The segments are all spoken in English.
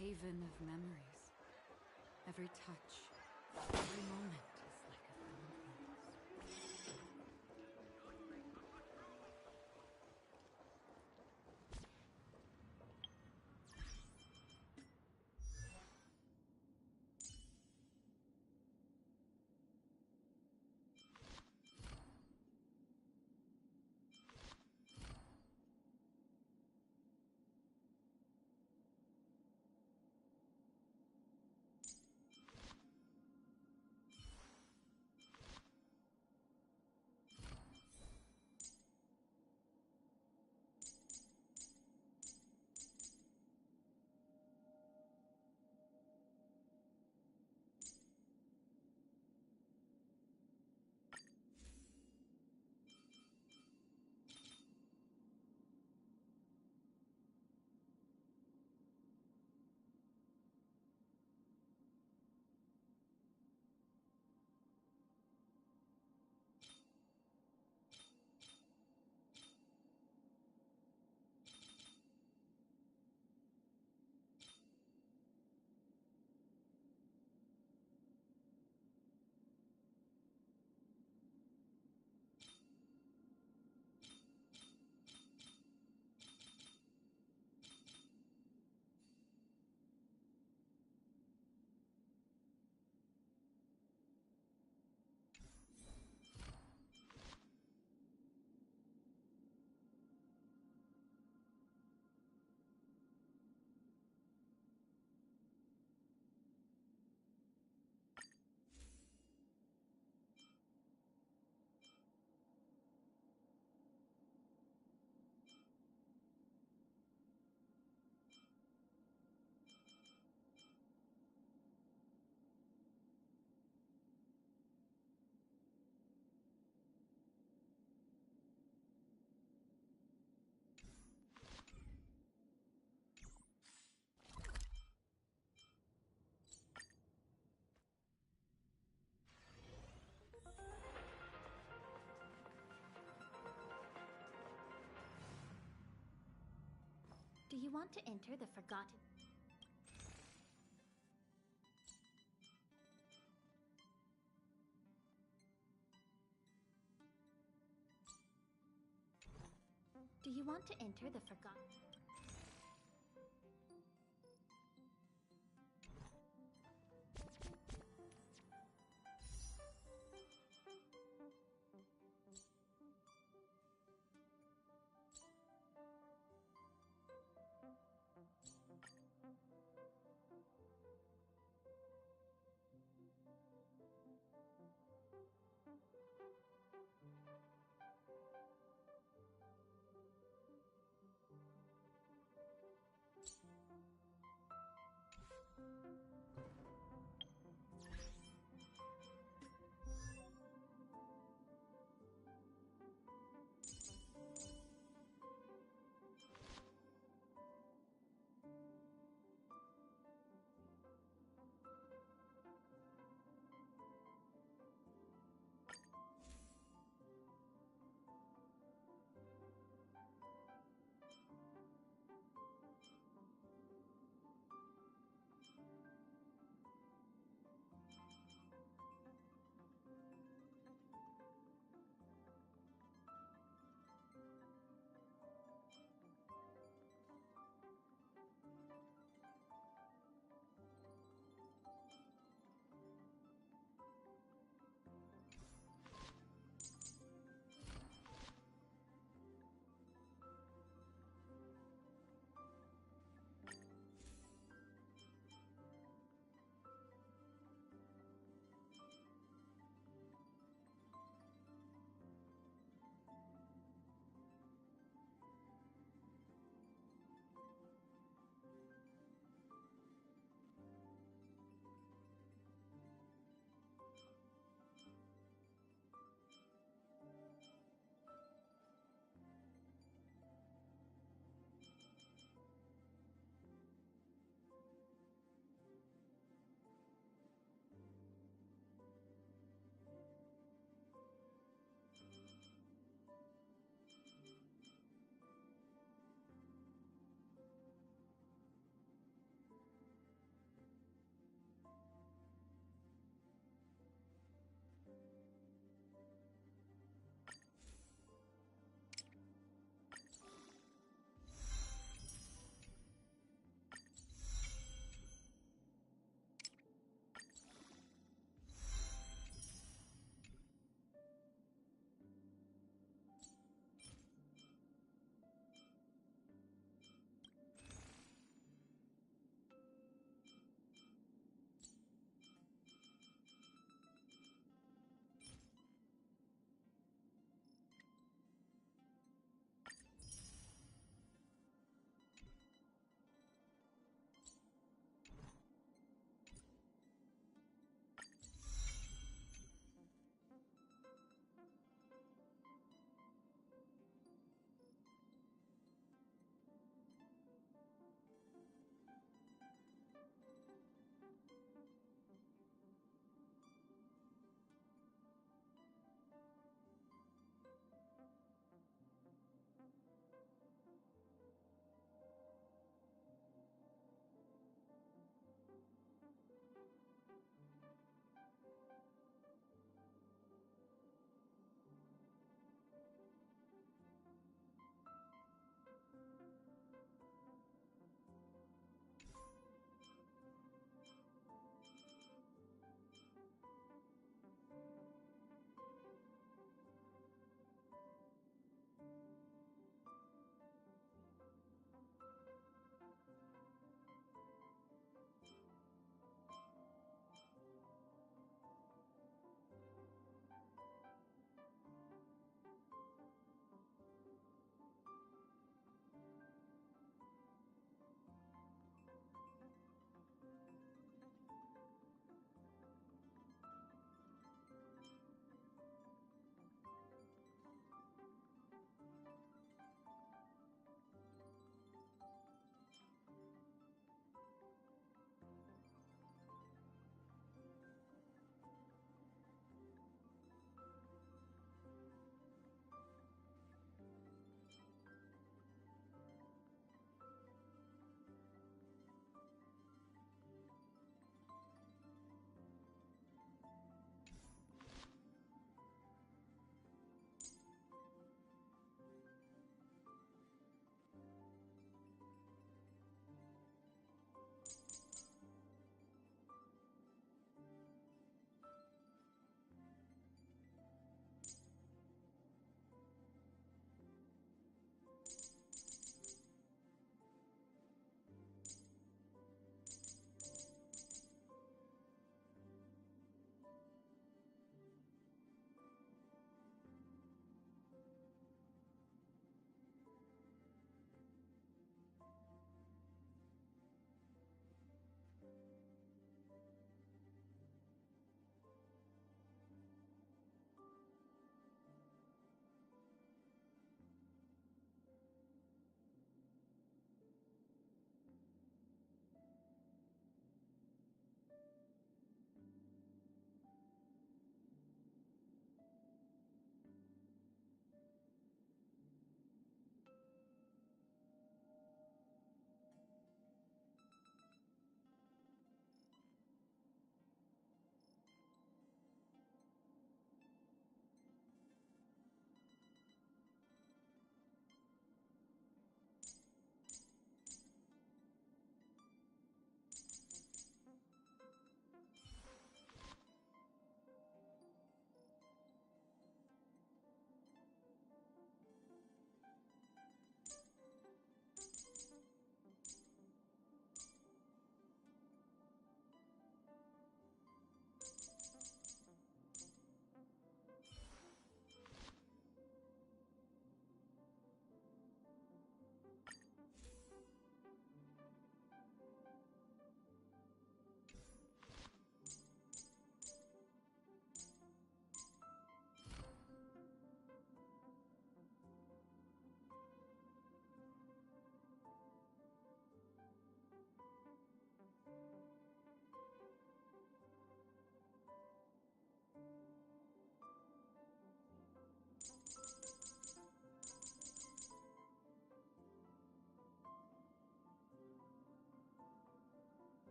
Haven of memories. Every touch, every moment is like a film. Do you want to enter the Forgotten? Do you want to enter the Forgotten?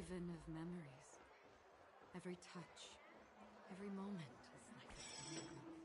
Haven of memories. Every touch, every moment is like a thousand roses.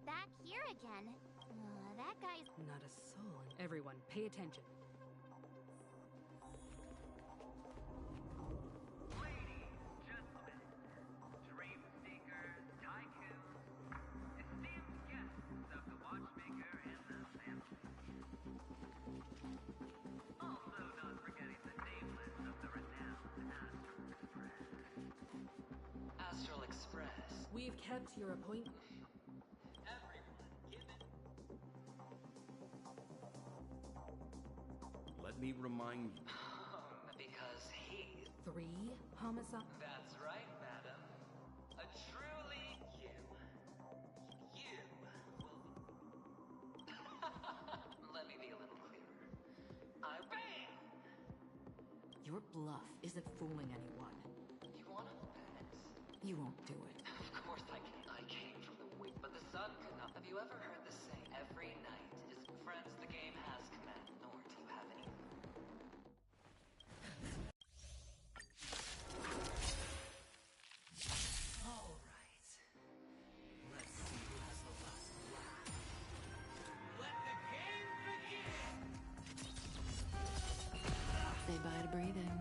back here again. That guy's... Not a soul. Everyone, pay attention. Ladies, gentlemen, dream seekers, tycoons, esteemed guests of the Watchmaker and the family. Also not forgetting the nameless of the renowned Astral Express. We've kept your appointment. Everyone, give it. Let me remind you. Because he's... 3 homicide. That's right, madam. A truly you. You will... Let me be a little clearer. I... Bang! Your bluff isn't fooling anyone. You want to bet? You won't do it. Of course I can. I came from the wing, but the sun could not. Have you ever heard the saying, every night is... Friends, the game has command, nor do you have any... All right. Let's see who has the last laugh. Let the game begin! Say bye to breathing.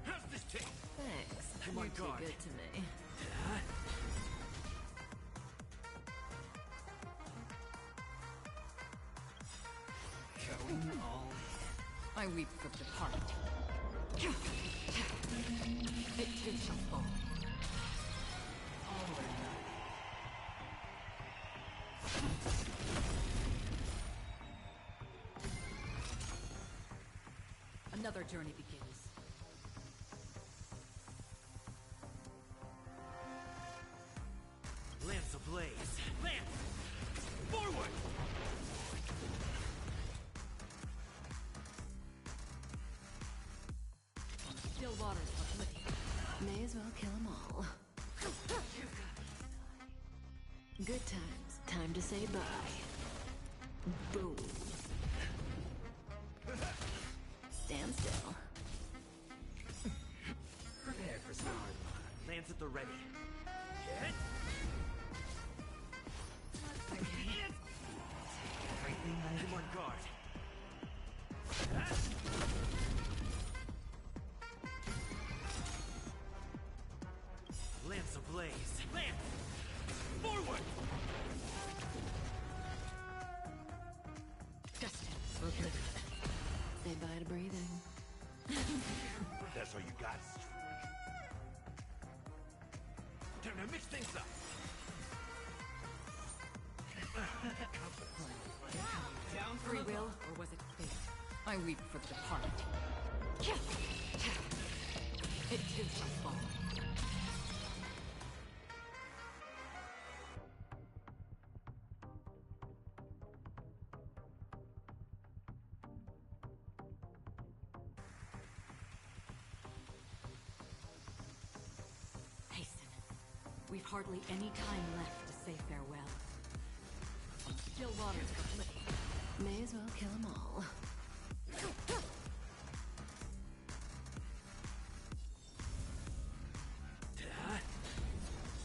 How's this taste? Thanks. Oh my You're too God. good to me. Going all I weep for the departed. It too shall fall. All or none. Another journey begins. Lance ablaze. Lance! Forward! Still waters of Lydia. May as well kill them all. Good times. Time to say bye. Boom. Stand still. Prepare for some. Lance at the ready. Hit! Everything under one guard. Lance ablaze. Lance! Forward! Justin. Okay. Say bye to breathing. That's all you got? Time to mix things up. Down Free will, or was it fate? I weep for the departed. It too shall fall. Hasten. We've hardly any time left to say farewell. Still waters of Lydia. May as well kill them all.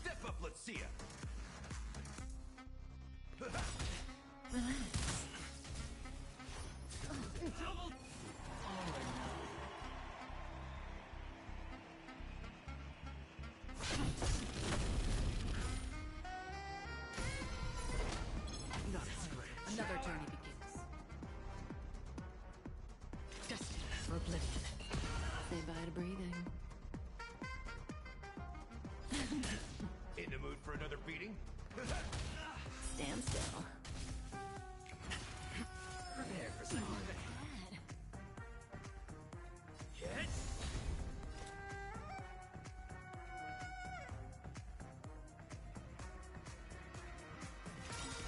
Step up, let's see ya. Relax. Double. All or none. Not a scratch. Another journey begins. Justin for oblivion. Say bye to breathing. In the mood for another beating? Stand still. Prepare for some. Hit!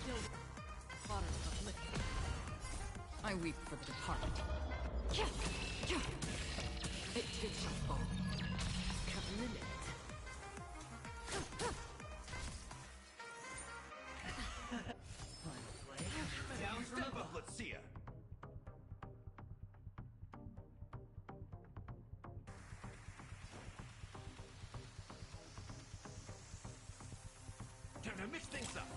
Still waters of Lydia. I weep for the departed. It too shall fall. Cut limit. Final play. Down, step up, let's see ya. mix things up.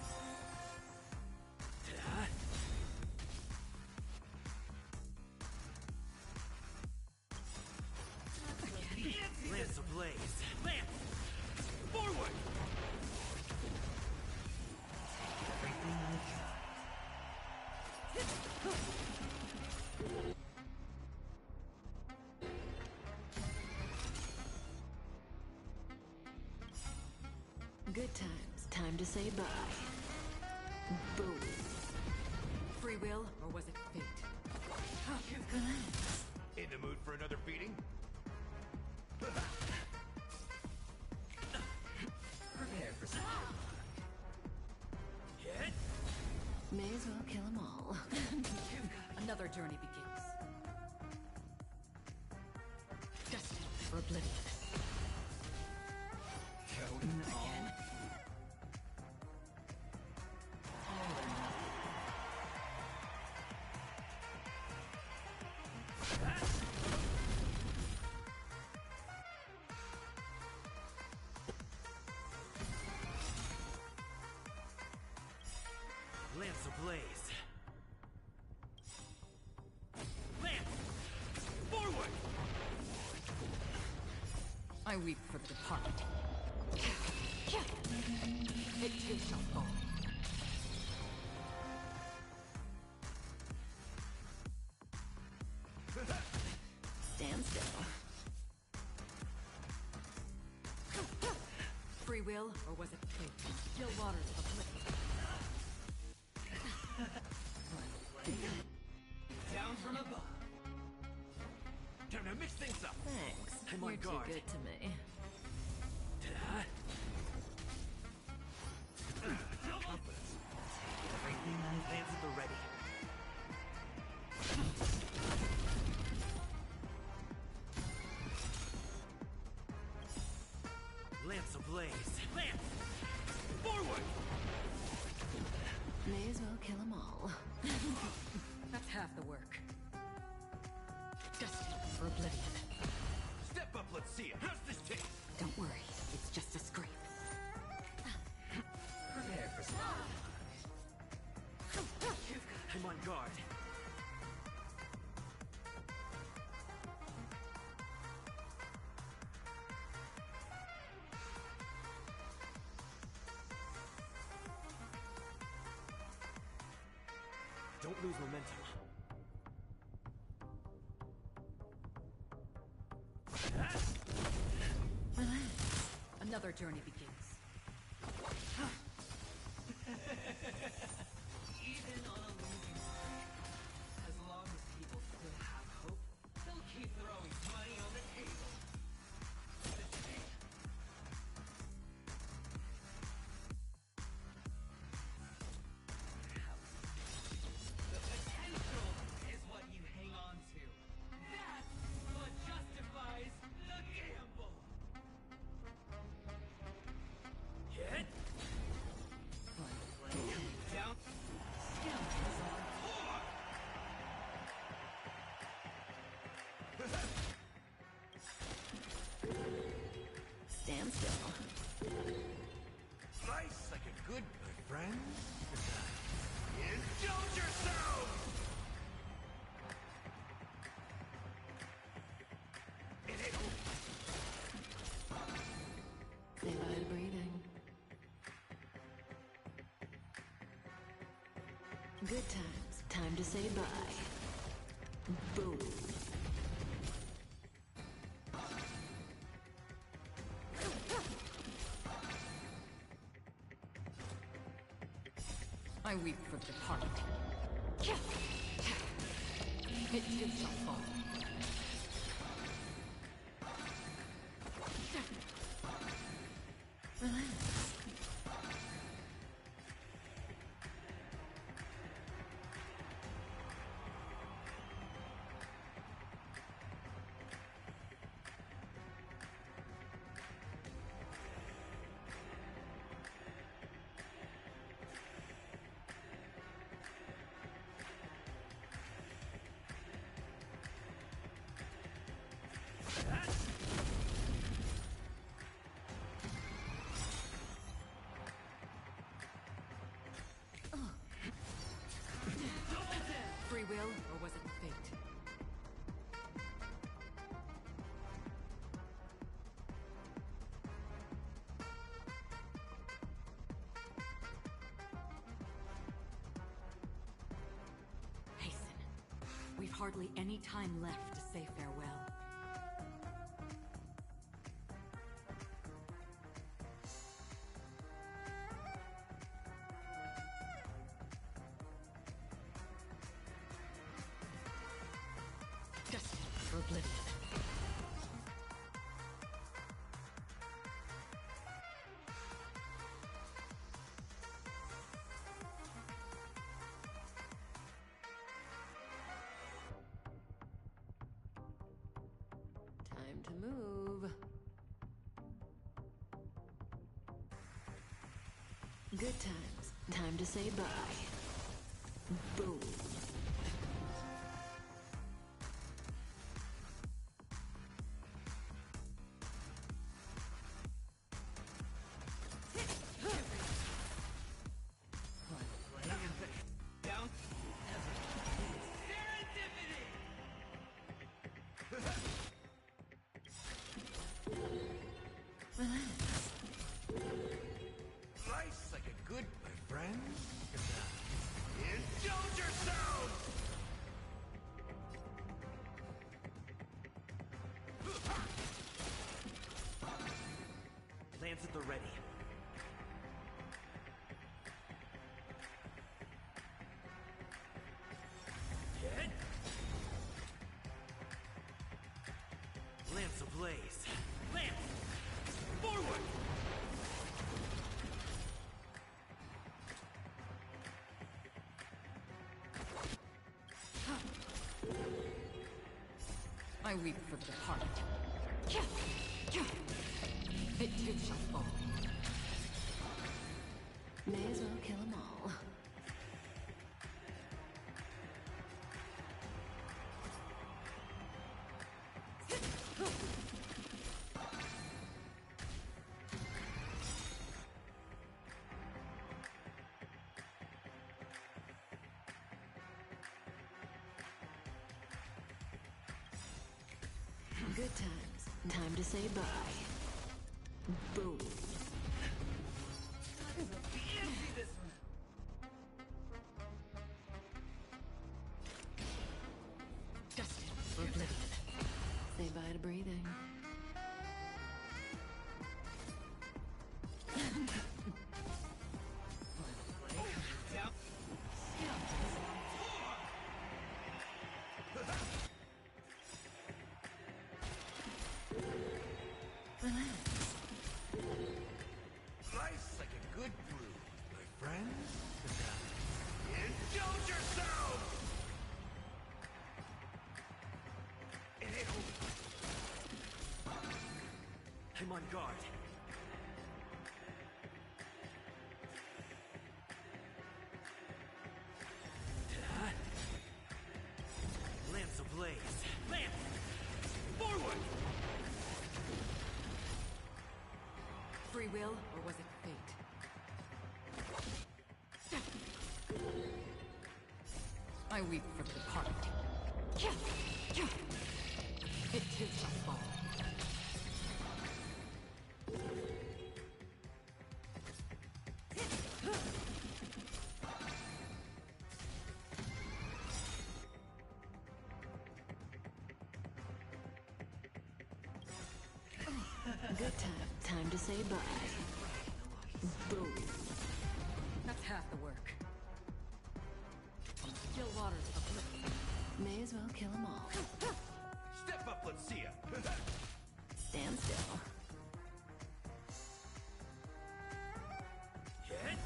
Lance ablaze. Lance! Forward! Everything I got. Good times. Time to say bye. Boom. Free will, or was it fate? Relax. In the mood for another beating? Prepare for some hit. May as well kill them all. Another journey begins. Destined for oblivion. Again. Lance ablaze. Lance! Forward! I weep for the departed. It too shall fall. Stand still. Free will, or was it fate? Still waters of oblivion. Down from above. Time to mix things up. Thanks. I'm on You're too guard. good to me. Confidence. Everything I Lance at the ready. Lance ablaze. Lance! Forward! May as well kill them all. That's half the work. Destined for oblivion. Step up, let's see it. How's this taste? Don't worry, it's just a scrape. Prepare for some. I'm on guard. Don't lose momentum. Relax. Another journey begins. Even on a losing streak, as long as people still have hope, they'll keep throwing money on the table. The potential is what you hang on to. That's what justifies the gamble. Hit! Down. Skeletons on. Stand still. Nice like a good my friend. Indulge yourself! Say bye to breathing. Good times. Time to say bye. Boom. I weep for the departed. It too shall fall. Relax. hardly any time left to say farewell. Destined for oblivion. Time to move. Good times. Time to say bye. Boom. Down. Serendipity! Life's like a good, my friend. Indulge yourself! Lance at the ready. Hit. Lance ablaze. Lance! Forward! I weep for the departed. It too shall fall. May as well kill them all. Good times. Time to say bye. Boom. Empty this one. Destined for oblivion. Say bye to breathing. Down. Life's like a good brew, my friend. Indulge yourself! I'm on guard. Lance ablaze. Lance! Forward! Free will, or was it fate? I weep for the departed. It too shall fall. Good time. Time to say bye. Boom. That's half the work. Still waters uplifting. May as well kill them all. Step up, let's see ya. Stand still. Hit.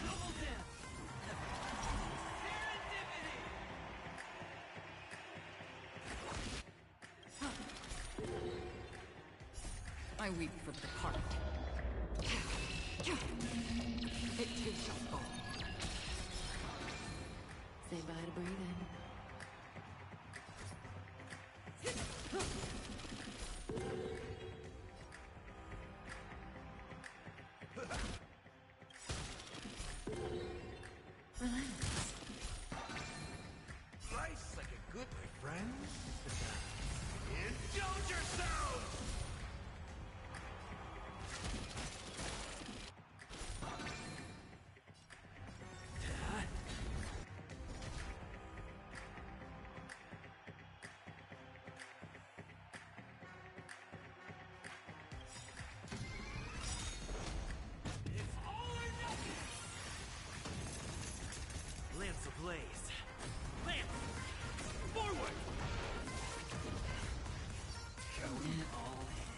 Double down. Serendipity! I weep for the departed. It too shall fall. Say bye to breathing. Relax. Life's like a good, my friend. Indulge yourself! ablaze. Lance! Forward! Going all in.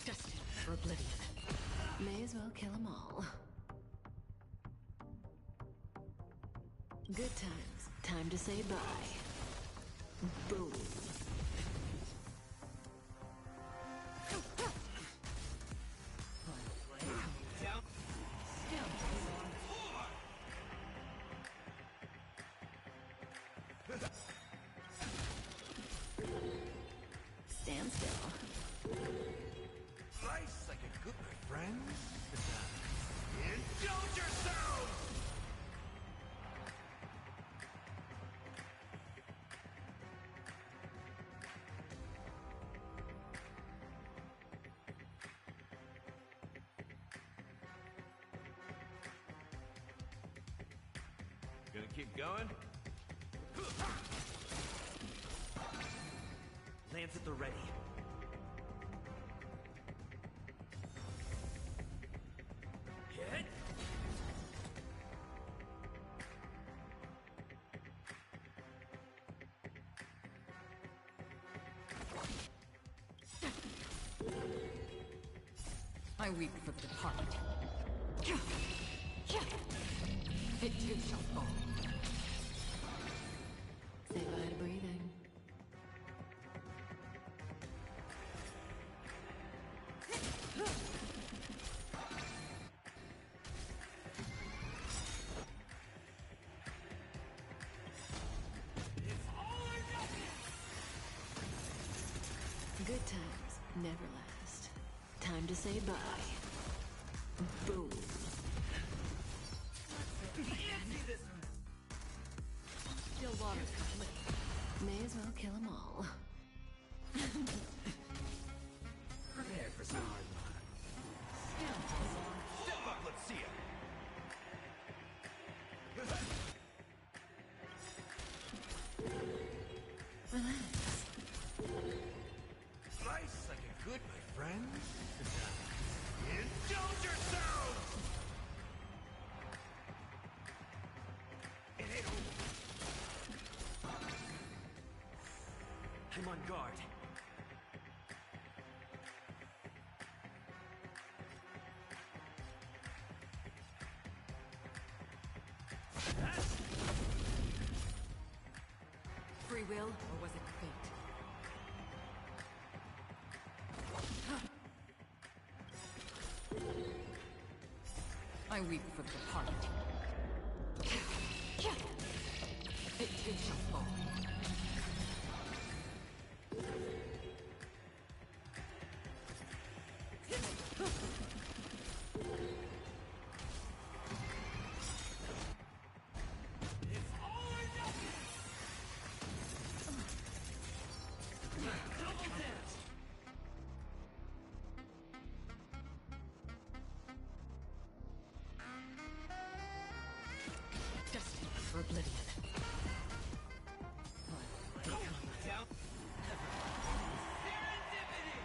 Destined for oblivion. May as well kill them all. Good times. Time to say bye. Boom. Down. Stand still. Nice like a good friend. Indulge yourself! Gonna keep going? Lance at the ready. Hit! I weep for the departed. It too shall fall. Say bye to breathing. Good times never last. Time to say bye. Boom. Fancy this one. Still water's complete. May as well kill them all. Prepare for some hard luck. Step up, let's see it. Relax. Nice like a good my friend. Indulge yourselves! It ain't over. I'm on guard. Free will, or was it fate? I weep for the departed. It too shall fall. Destined for oblivion. Down. Serendipity!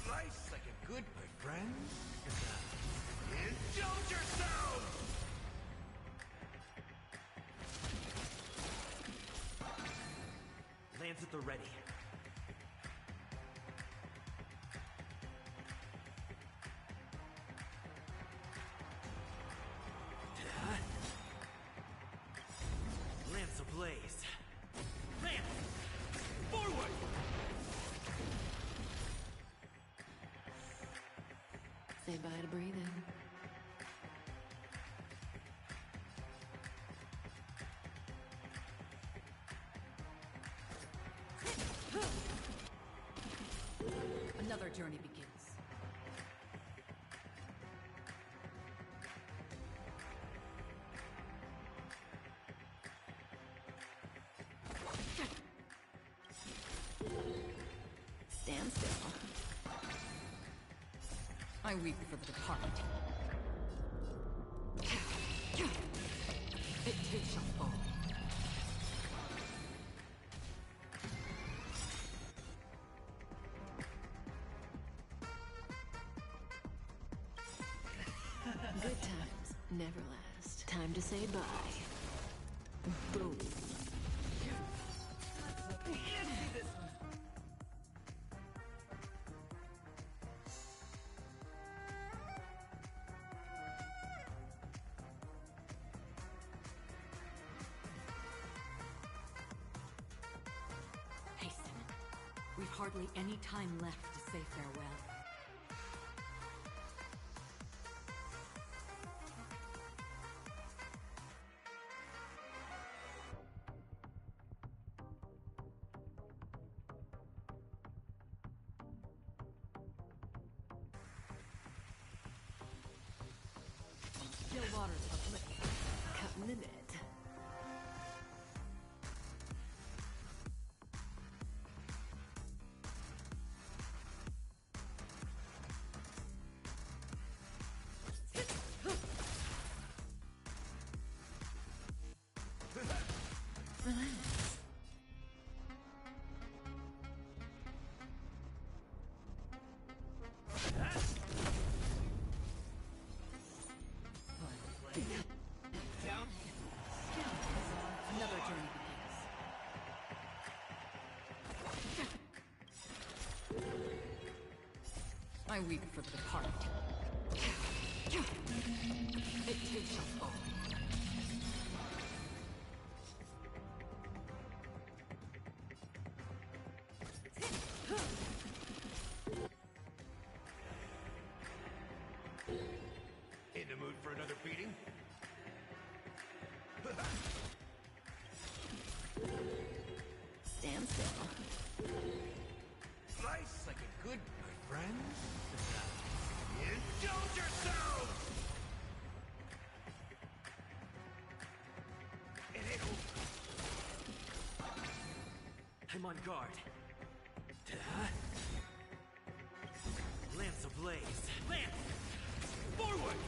Nice like a good my friend. Indulge yourselves! Lance at the ready. Lance ablaze. Lance! Forward! Say bye to breathing. Another journey begins. Stand still. I weep for the departed. It too shall fall. Good times never last. Time to say bye. Boom. Hasten. We've hardly any time left to say farewell. Still waters of liquid. Cutting the net. Relax. Down. Another journey begins. I weep for the departed. It too shall fall. In the mood for another beating? Stand still. Slice like a good, my friends. Indulge yourselves! It ain't over. I'm on guard. Lance ablaze. Lance! Forward!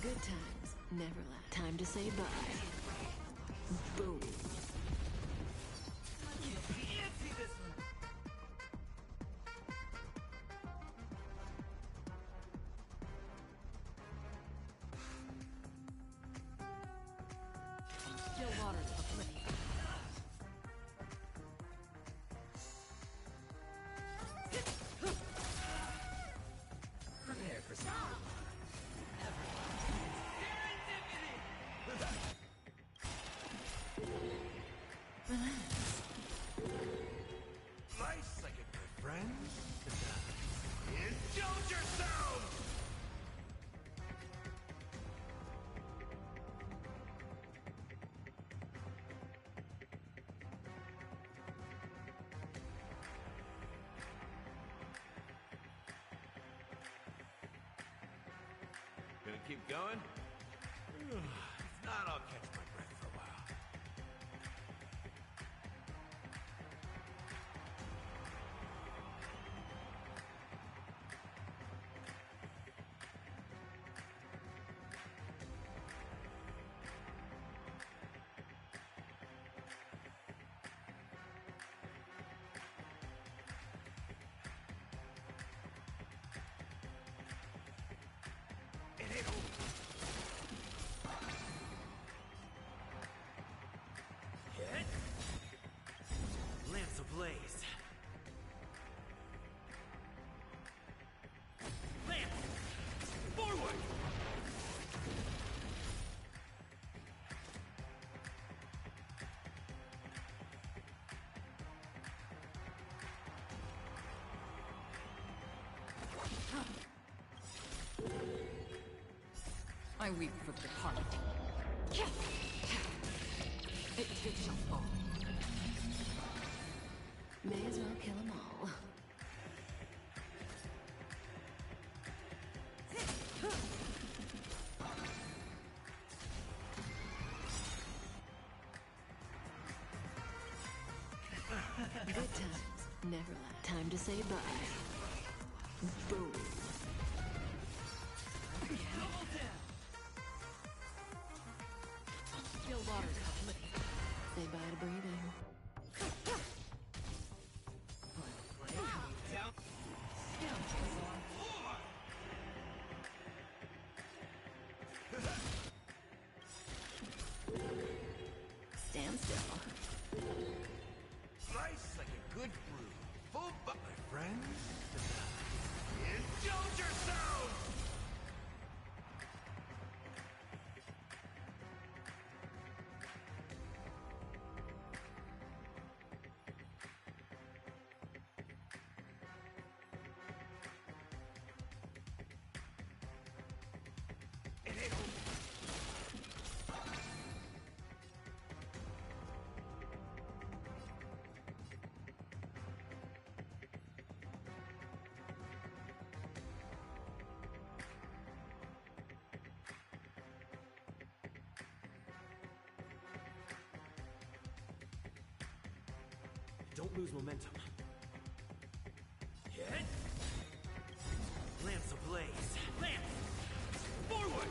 Good times never last. Time to say bye. Boom. Can't see this one. Still waters of liquid. Prepare for some. Relax. Slice like a good friend. Indulge yourselves! Gonna keep going? If not, I'll catch my breath for a while. It ain't over. Hit. Lance ablaze. Lance! Forward! I weep for the departed. It too shall fall. May as well kill them all. Good times never last. Time to say bye. Boom. Double down. Still water's got limit. Say bye to breathing. Down. Scoundrels on floor. Stand still. Slice like a good brew. Full butt, my friends. Indulge yourselves! It ain't over. Don't lose momentum. Hit! Lance ablaze. Lance! Forward!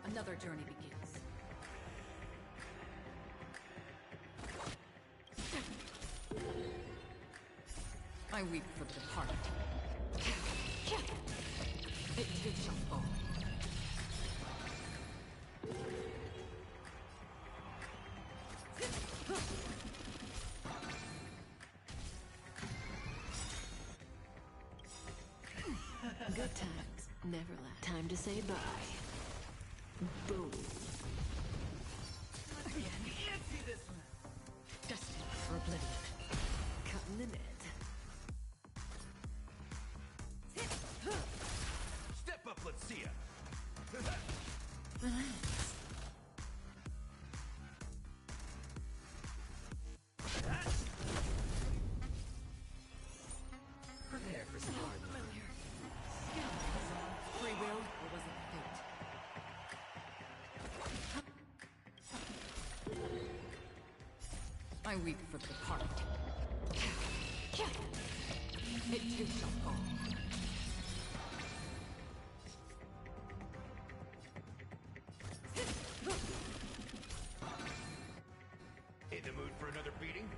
Another journey begins. I weep for the departed. It too shall fall. Good times never last. Time to say bye. Boom. Can't see this one. Destined for oblivion. Cutting the net. Step up, let's see ya. Relax. Prepare for some hard luck. Free will, or was it fate? I weep for the departed. It too shall fall. In the mood for another beating?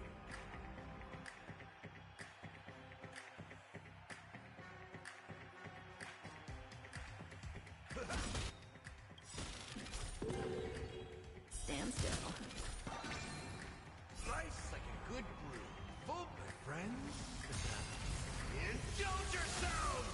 Stand still. Slice like a good brew. Full, my friends. Indulge yourselves!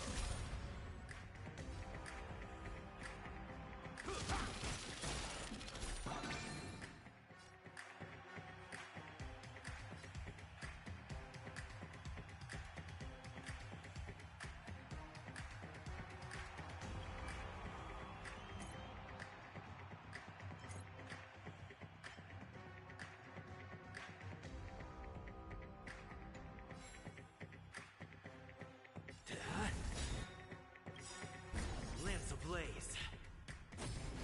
Lance ablaze.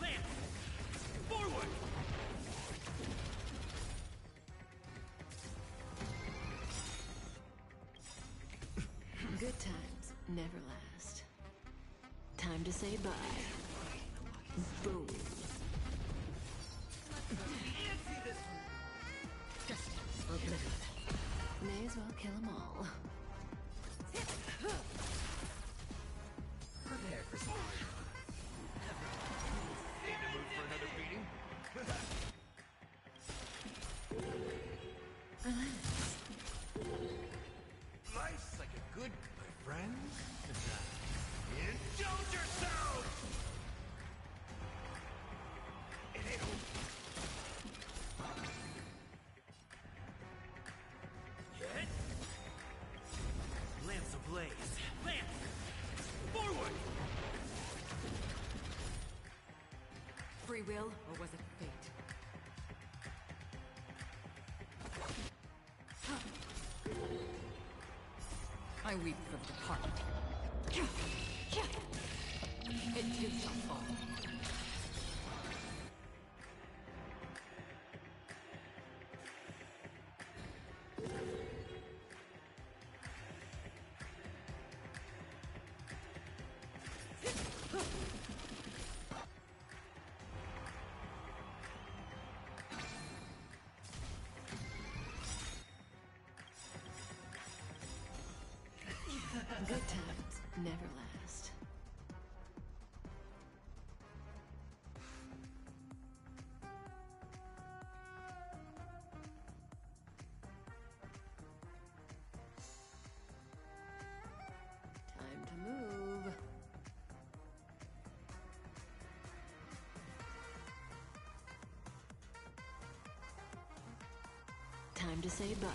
Lance! Forward! Good times never last. Time to say bye. Boom. Can't see this one. Destined for oblivion. May as well kill them all. Prepare for some hard luck. In the mood for another beating? Relax. Slice like a good, my friends. Indulge yourselves! It ain't over. Hit! Lance ablaze. Lance! Forward! Free will, or was it fate? I weep for the departed. It too shall fall. Good times never last. Time to move. Time to say bye.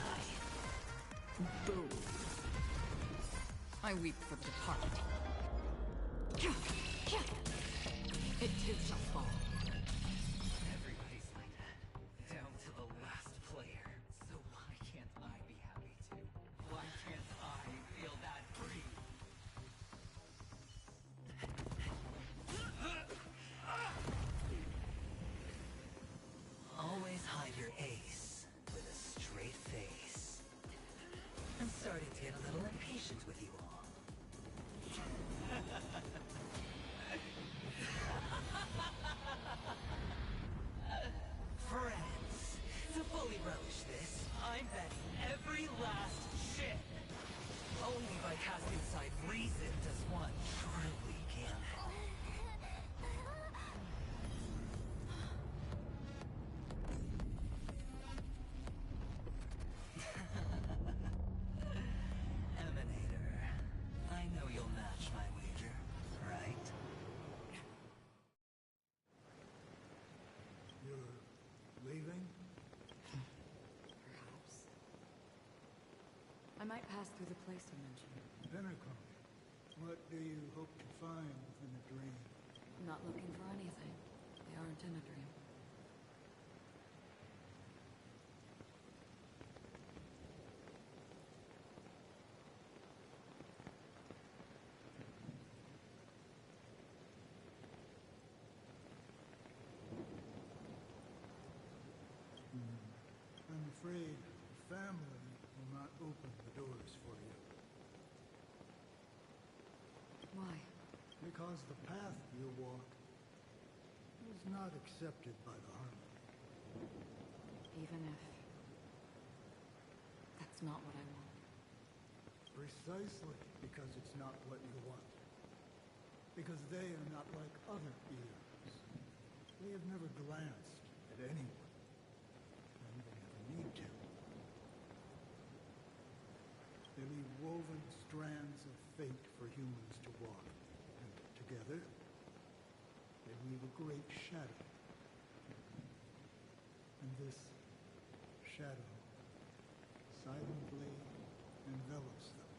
Boom. I weep for the departed. It too shall fall. Everybody's like that, down to the last player. So why can't I be happy too? Why can't I feel that free? Always hide your ace with a straight face. I'm starting to get a little impatient with you all. Friends, to fully relish this, I'm betting every last ship. Only by casting aside reason does one truly gamble. Emanator, I know you'll match my wager, right? You're leaving? Perhaps. I might pass through the place you mentioned. Pinnacle. What do you hope to find within a dream? I'm not looking for anything. They aren't in a dream. I'm afraid family will not open the doors for you. Why? Because the path you walk is not accepted by the Harmony. Even if... that's not what I want. Precisely because it's not what you want. Because they are not like other ears. They have never glanced at anyone. And they never need to. They leave woven strands of fate for humans to walk. And together, they weave a great shadow. And this shadow silently envelops them.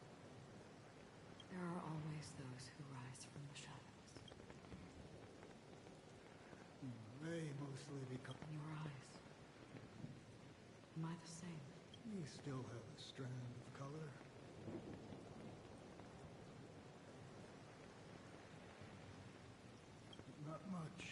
There are always those who rise from the shadows. They mostly become... In your eyes. Am I the same? You still have a strand of color. But not much.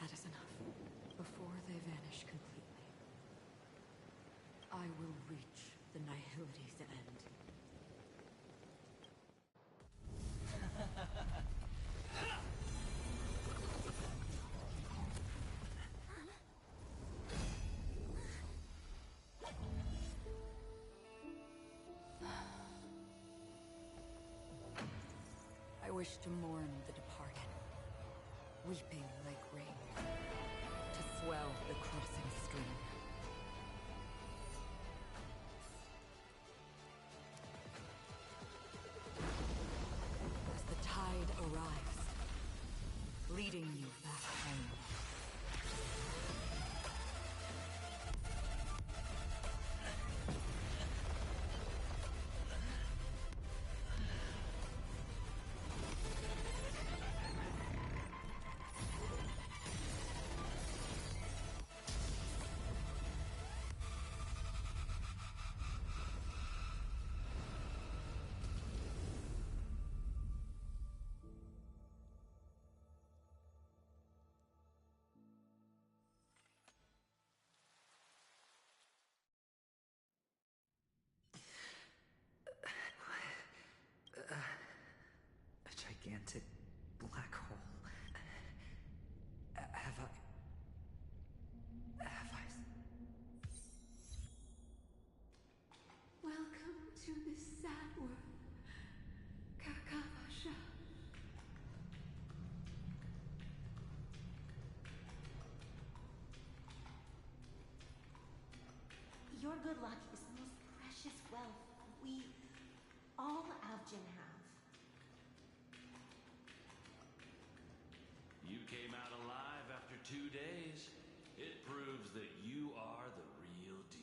That is enough. Before they vanish completely, I will reach the Nihility's end. I wish to mourn the departed, weeping like rain, to swell the crossing stream. As the tide arrives, leading you back home. good luck is the most precious wealth we, all Avgin have. You came out alive after 2 days. It proves that you are the real deal.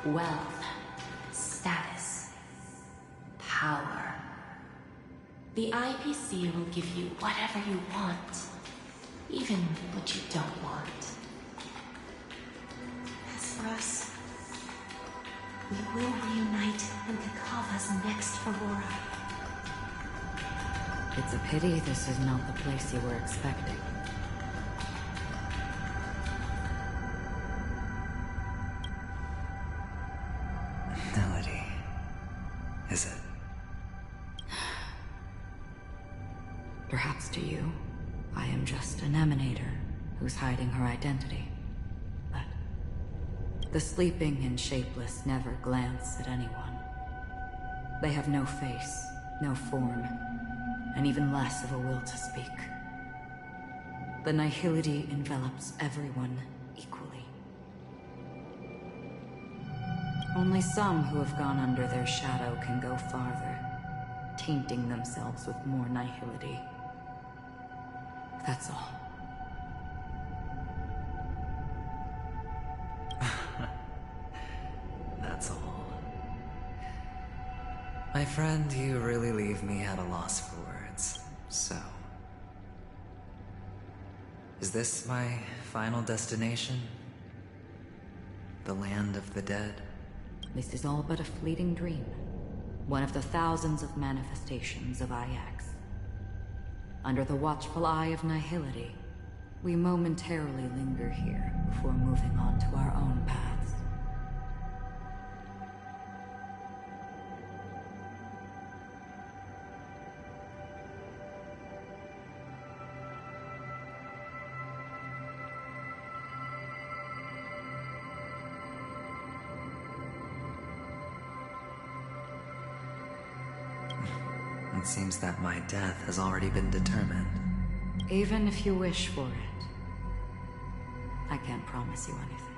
Wealth, status, power. The IPC will give you whatever you want, even what you don't want. As for us, we will reunite in Kakava's next Aurora. It's a pity this is not the place you were expecting. Melody. Is it? Perhaps to you, I am just an emanator who's hiding her identity. But the sleeping and shapeless never glance at anyone. They have no face, no form, and even less of a will to speak. The nihility envelops everyone equally. Only some who have gone under their shadow can go farther, tainting themselves with more nihility. That's all. That's all. My friend, you really leave me at a loss for words. So... is this my final destination? The land of the dead? This is all but a fleeting dream. One of the thousands of manifestations of IX. Under the watchful eye of nihility, we momentarily linger here before moving on to our own paths. It seems that my death has already been determined. Even if you wish for it, I can't promise you anything.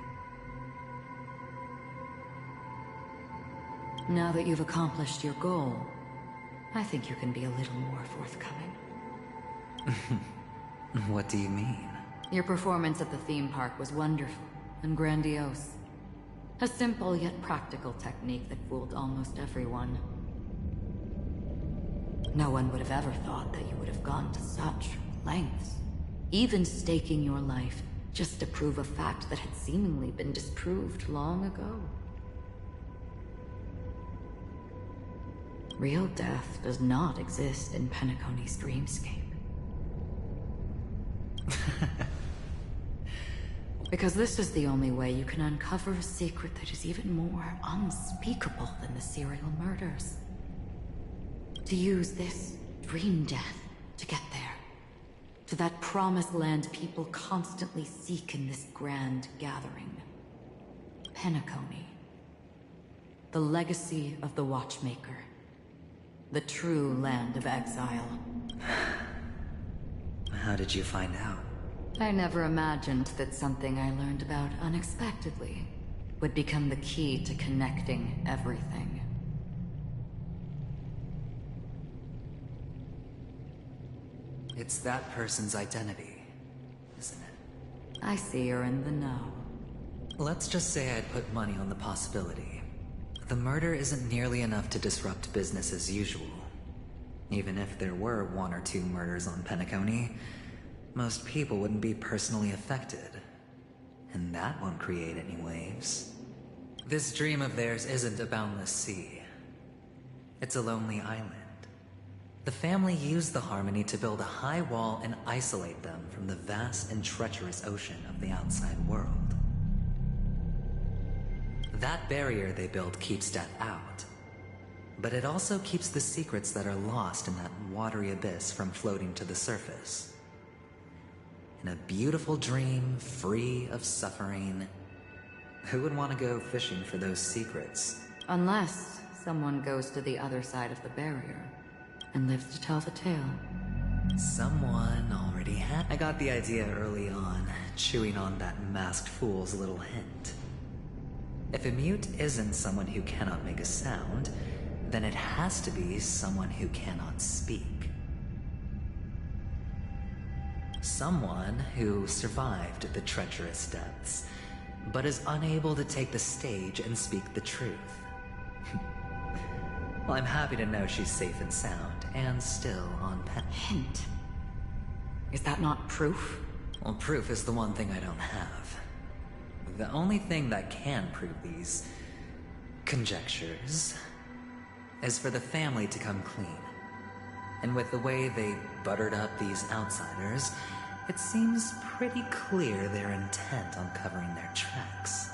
Now that you've accomplished your goal, I think you can be a little more forthcoming. What do you mean? Your performance at the theme park was wonderful and grandiose. A simple yet practical technique that fooled almost everyone. No one would have ever thought that you would have gone to such lengths, even staking your life just to prove a fact that had seemingly been disproved long ago. Real death does not exist in Penacony's dreamscape. Because this is the only way you can uncover a secret that is even more unspeakable than the serial murders. To use this dream death to get there. To that promised land people constantly seek in this grand gathering. Penacony. The legacy of the Watchmaker. The true land of exile. How did you find out? I never imagined that something I learned about unexpectedly would become the key to connecting everything. It's that person's identity, isn't it? I see you're in the know. Let's just say I'd put money on the possibility. The murder isn't nearly enough to disrupt business as usual. Even if there were 1 or 2 murders on Penacony, most people wouldn't be personally affected. And that won't create any waves. This dream of theirs isn't a boundless sea. It's a lonely island. The family used the Harmony to build a high wall and isolate them from the vast and treacherous ocean of the outside world. That barrier they built keeps death out. But it also keeps the secrets that are lost in that watery abyss from floating to the surface. In a beautiful dream, free of suffering, who would want to go fishing for those secrets? Unless someone goes to the other side of the barrier and lives to tell the tale. Someone already had. I got the idea early on, chewing on that masked fool's little hint. If a mute isn't someone who cannot make a sound, then it has to be someone who cannot speak. Someone who survived the treacherous depths, but is unable to take the stage and speak the truth. Well, I'm happy to know she's safe and sound, and still on pen. Hint. Is that not proof? Well, proof is the one thing I don't have. The only thing that can prove these conjectures is for the family to come clean. And with the way they buttered up these outsiders, it seems pretty clear they're intent on covering their tracks.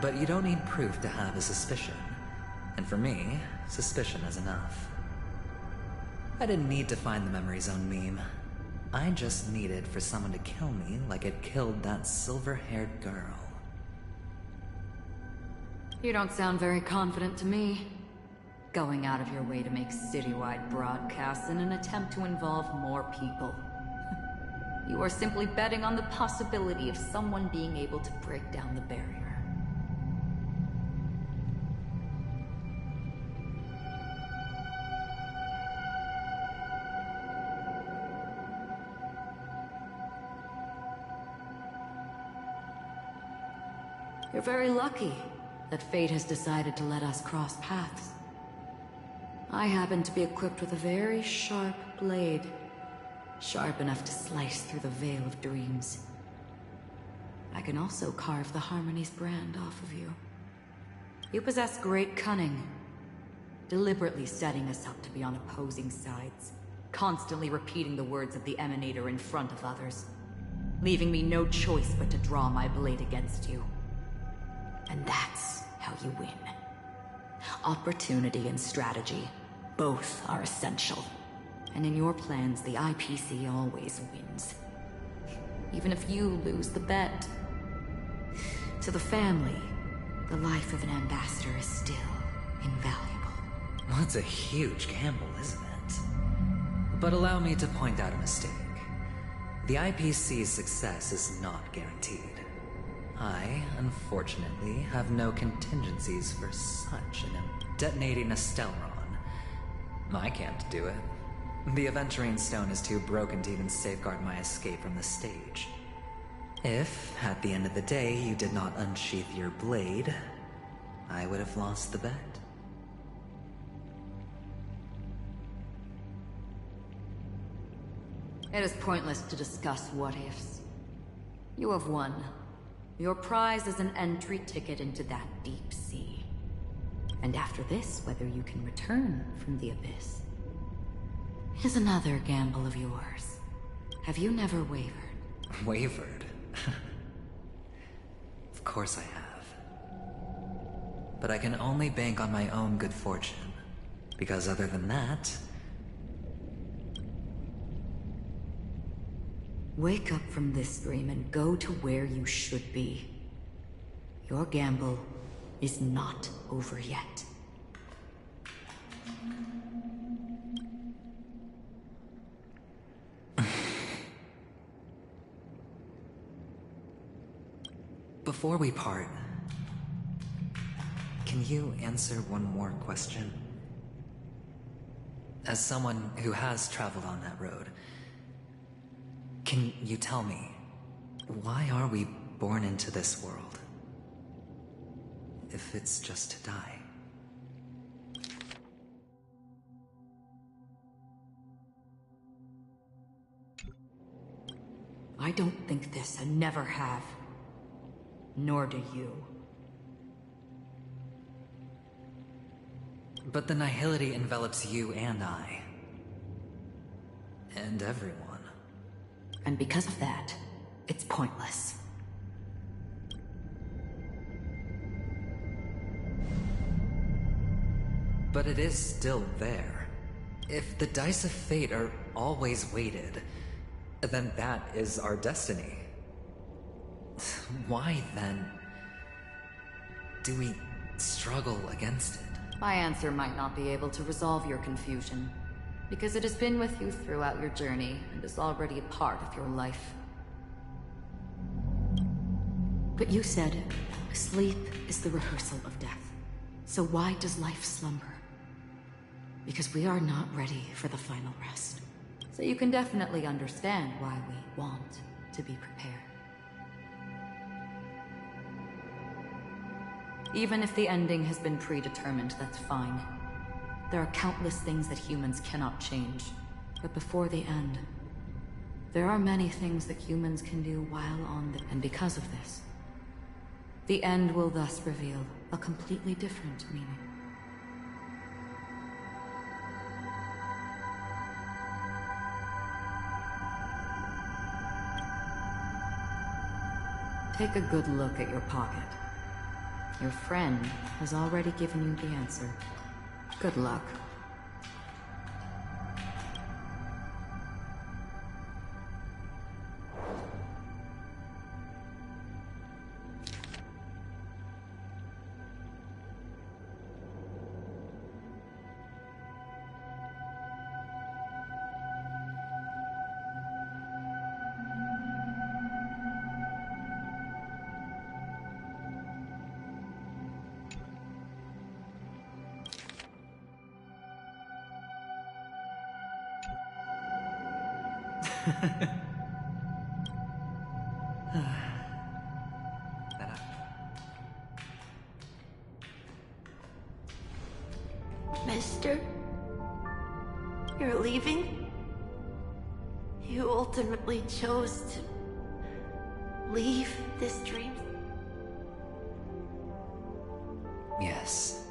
But you don't need proof to have a suspicion. And for me, suspicion is enough. I didn't need to find the memory zone meme. I just needed for someone to kill me like it killed that silver-haired girl. You don't sound very confident to me. Going out of your way to make citywide broadcasts in an attempt to involve more people. You are simply betting on the possibility of someone being able to break down the barrier. You're very lucky that fate has decided to let us cross paths. I happen to be equipped with a very sharp blade, sharp enough to slice through the veil of dreams. I can also carve the Harmony's brand off of you. You possess great cunning, deliberately setting us up to be on opposing sides, constantly repeating the words of the Emanator in front of others, leaving me no choice but to draw my blade against you. And that's how you win. Opportunity and strategy, both are essential. And in your plans, the IPC always wins. Even if you lose the bet. To the family, the life of an ambassador is still invaluable. Well, it's a huge gamble, isn't it? But allow me to point out a mistake. The IPC's success is not guaranteed. I, unfortunately, have no contingencies for such an detonating a Stellaron. I can't do it. The Aventurine Stone is too broken to even safeguard my escape from the stage. If, at the end of the day, you did not unsheath your blade, I would have lost the bet. It is pointless to discuss what-ifs. You have won. Your prize is an entry ticket into that deep sea. And after this, whether you can return from the abyss is another gamble of yours. Have you never wavered? Wavered? Of course I have. But I can only bank on my own good fortune. Because other than that... Wake up from this dream and go to where you should be. Your gamble is not over yet. Before we part, can you answer one more question? As someone who has traveled on that road, can you tell me, why are we born into this world? If it's just to die. I don't think this, and never have. Nor do you. But the nihility envelops you and I. And everyone. And because of that, it's pointless. But it is still there. If the dice of fate are always weighted, then that is our destiny. Why, then, do we struggle against it? My answer might not be able to resolve your confusion, because it has been with you throughout your journey and is already a part of your life. But you said, sleep is the rehearsal of death. So why does life slumber? Because we are not ready for the final rest. So you can definitely understand why we want to be prepared. Even if the ending has been predetermined, that's fine. There are countless things that humans cannot change. But before the end, there are many things that humans can do while on the... And because of this, the end will thus reveal a completely different meaning. Take a good look at your pocket. Your friend has already given you the answer. Good luck. Mister? You're leaving? You ultimately chose to leave this dream? Yes.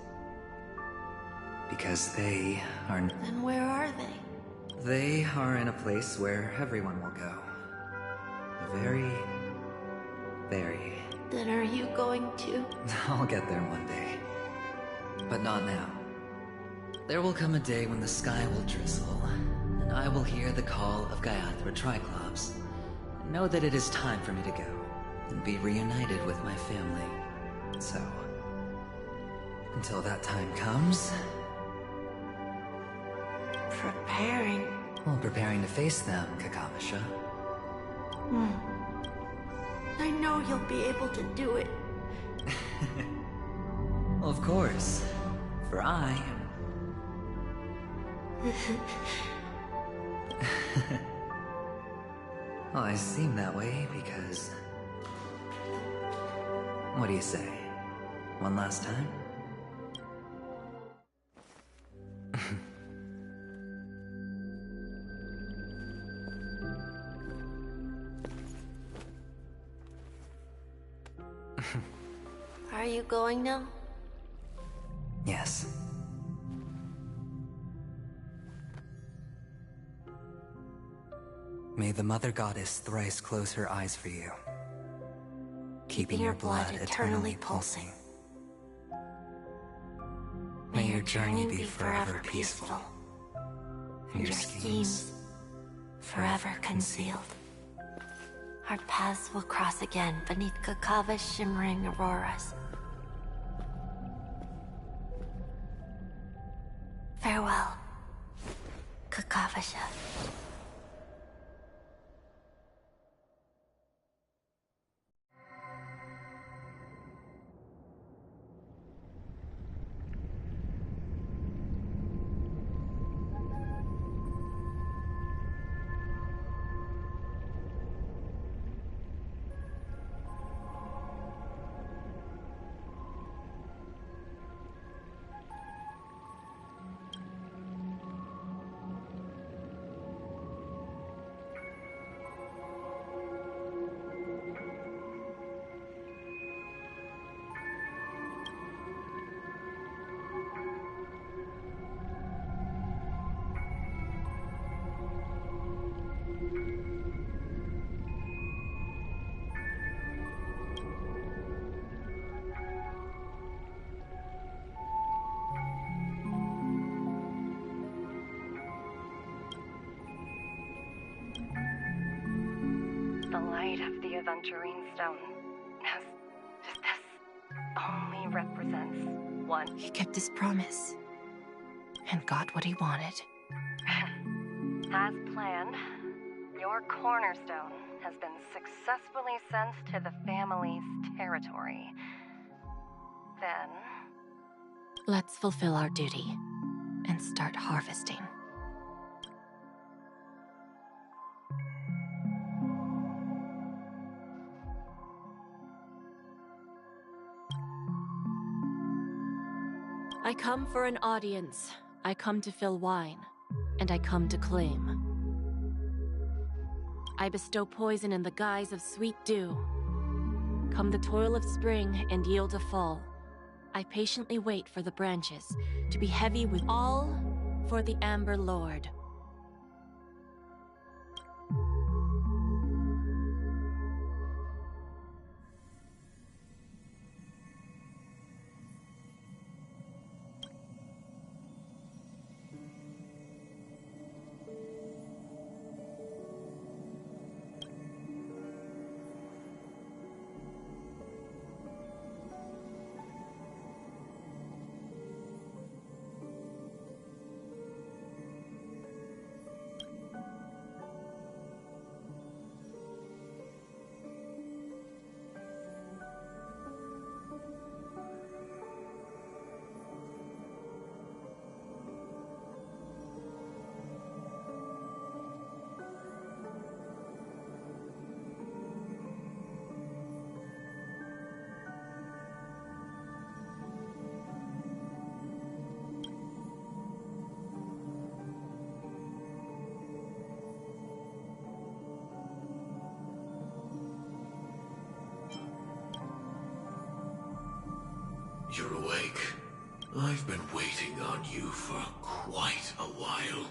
Because they are... Then where are they? They are in a place where everyone will go. Very... very... Then are you going to? I'll get there one day. But not now. There will come a day when the sky will drizzle, and I will hear the call of Gaiathra Triclops, and know that it is time for me to go, and be reunited with my family. So... until that time comes... Preparing. Well, preparing to face them, Kakavasha. I know you'll be able to do it. Of course. For I am... Well, I seem that way because... What do you say? One last time? Are you going now? Yes. May the Mother Goddess thrice close her eyes for you, keeping your blood eternally pulsing. May your journey be forever peaceful, and your schemes forever concealed. Our paths will cross again beneath Kakava's shimmering auroras. Farewell, Kakavasha. the light of the Aventurine Stone. This only represents one. He kept his promise. And got what he wanted. As planned, your cornerstone has been successfully sent to the family's territory. Then... let's fulfill our duty and start harvesting. I come for an audience. I come to fill wine, and I come to claim. I bestow poison in the guise of sweet dew. Come the toil of spring and yield a fall. I patiently wait for the branches to be heavy with all for the Amber Lord. You're awake. I've been waiting on you for quite a while.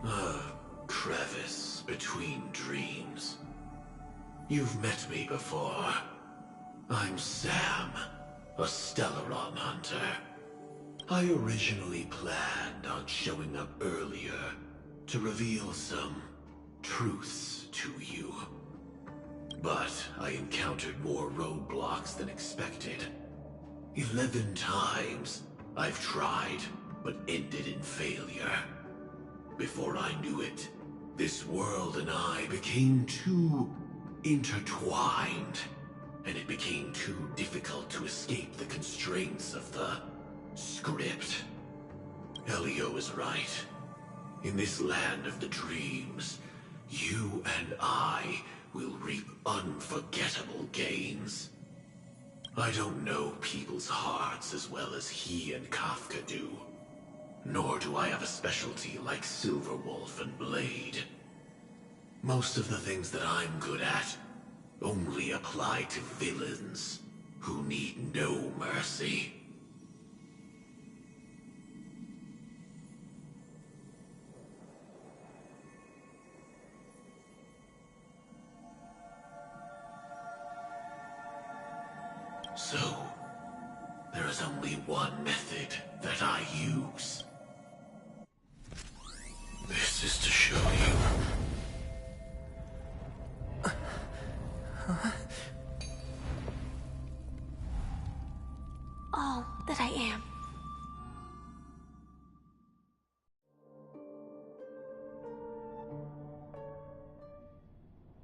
A crevice between dreams. You've met me before. I'm Sam, a Stellaron hunter. I originally planned on showing up earlier to reveal some truths to you. But I encountered more roadblocks than expected. 11 times I've tried, but ended in failure. Before I knew it, this world and I became too intertwined, and it became too difficult to escape the constraints of the script. Elio is right. In this land of the dreams, you and I will reap unforgettable gains. I don't know people's hearts as well as he and Kafka do. Nor do I have a specialty like Silverwolf and Blade. Most of the things that I'm good at only apply to villains who need no mercy. So, there is only one method that I use. This is to show you. All that I am.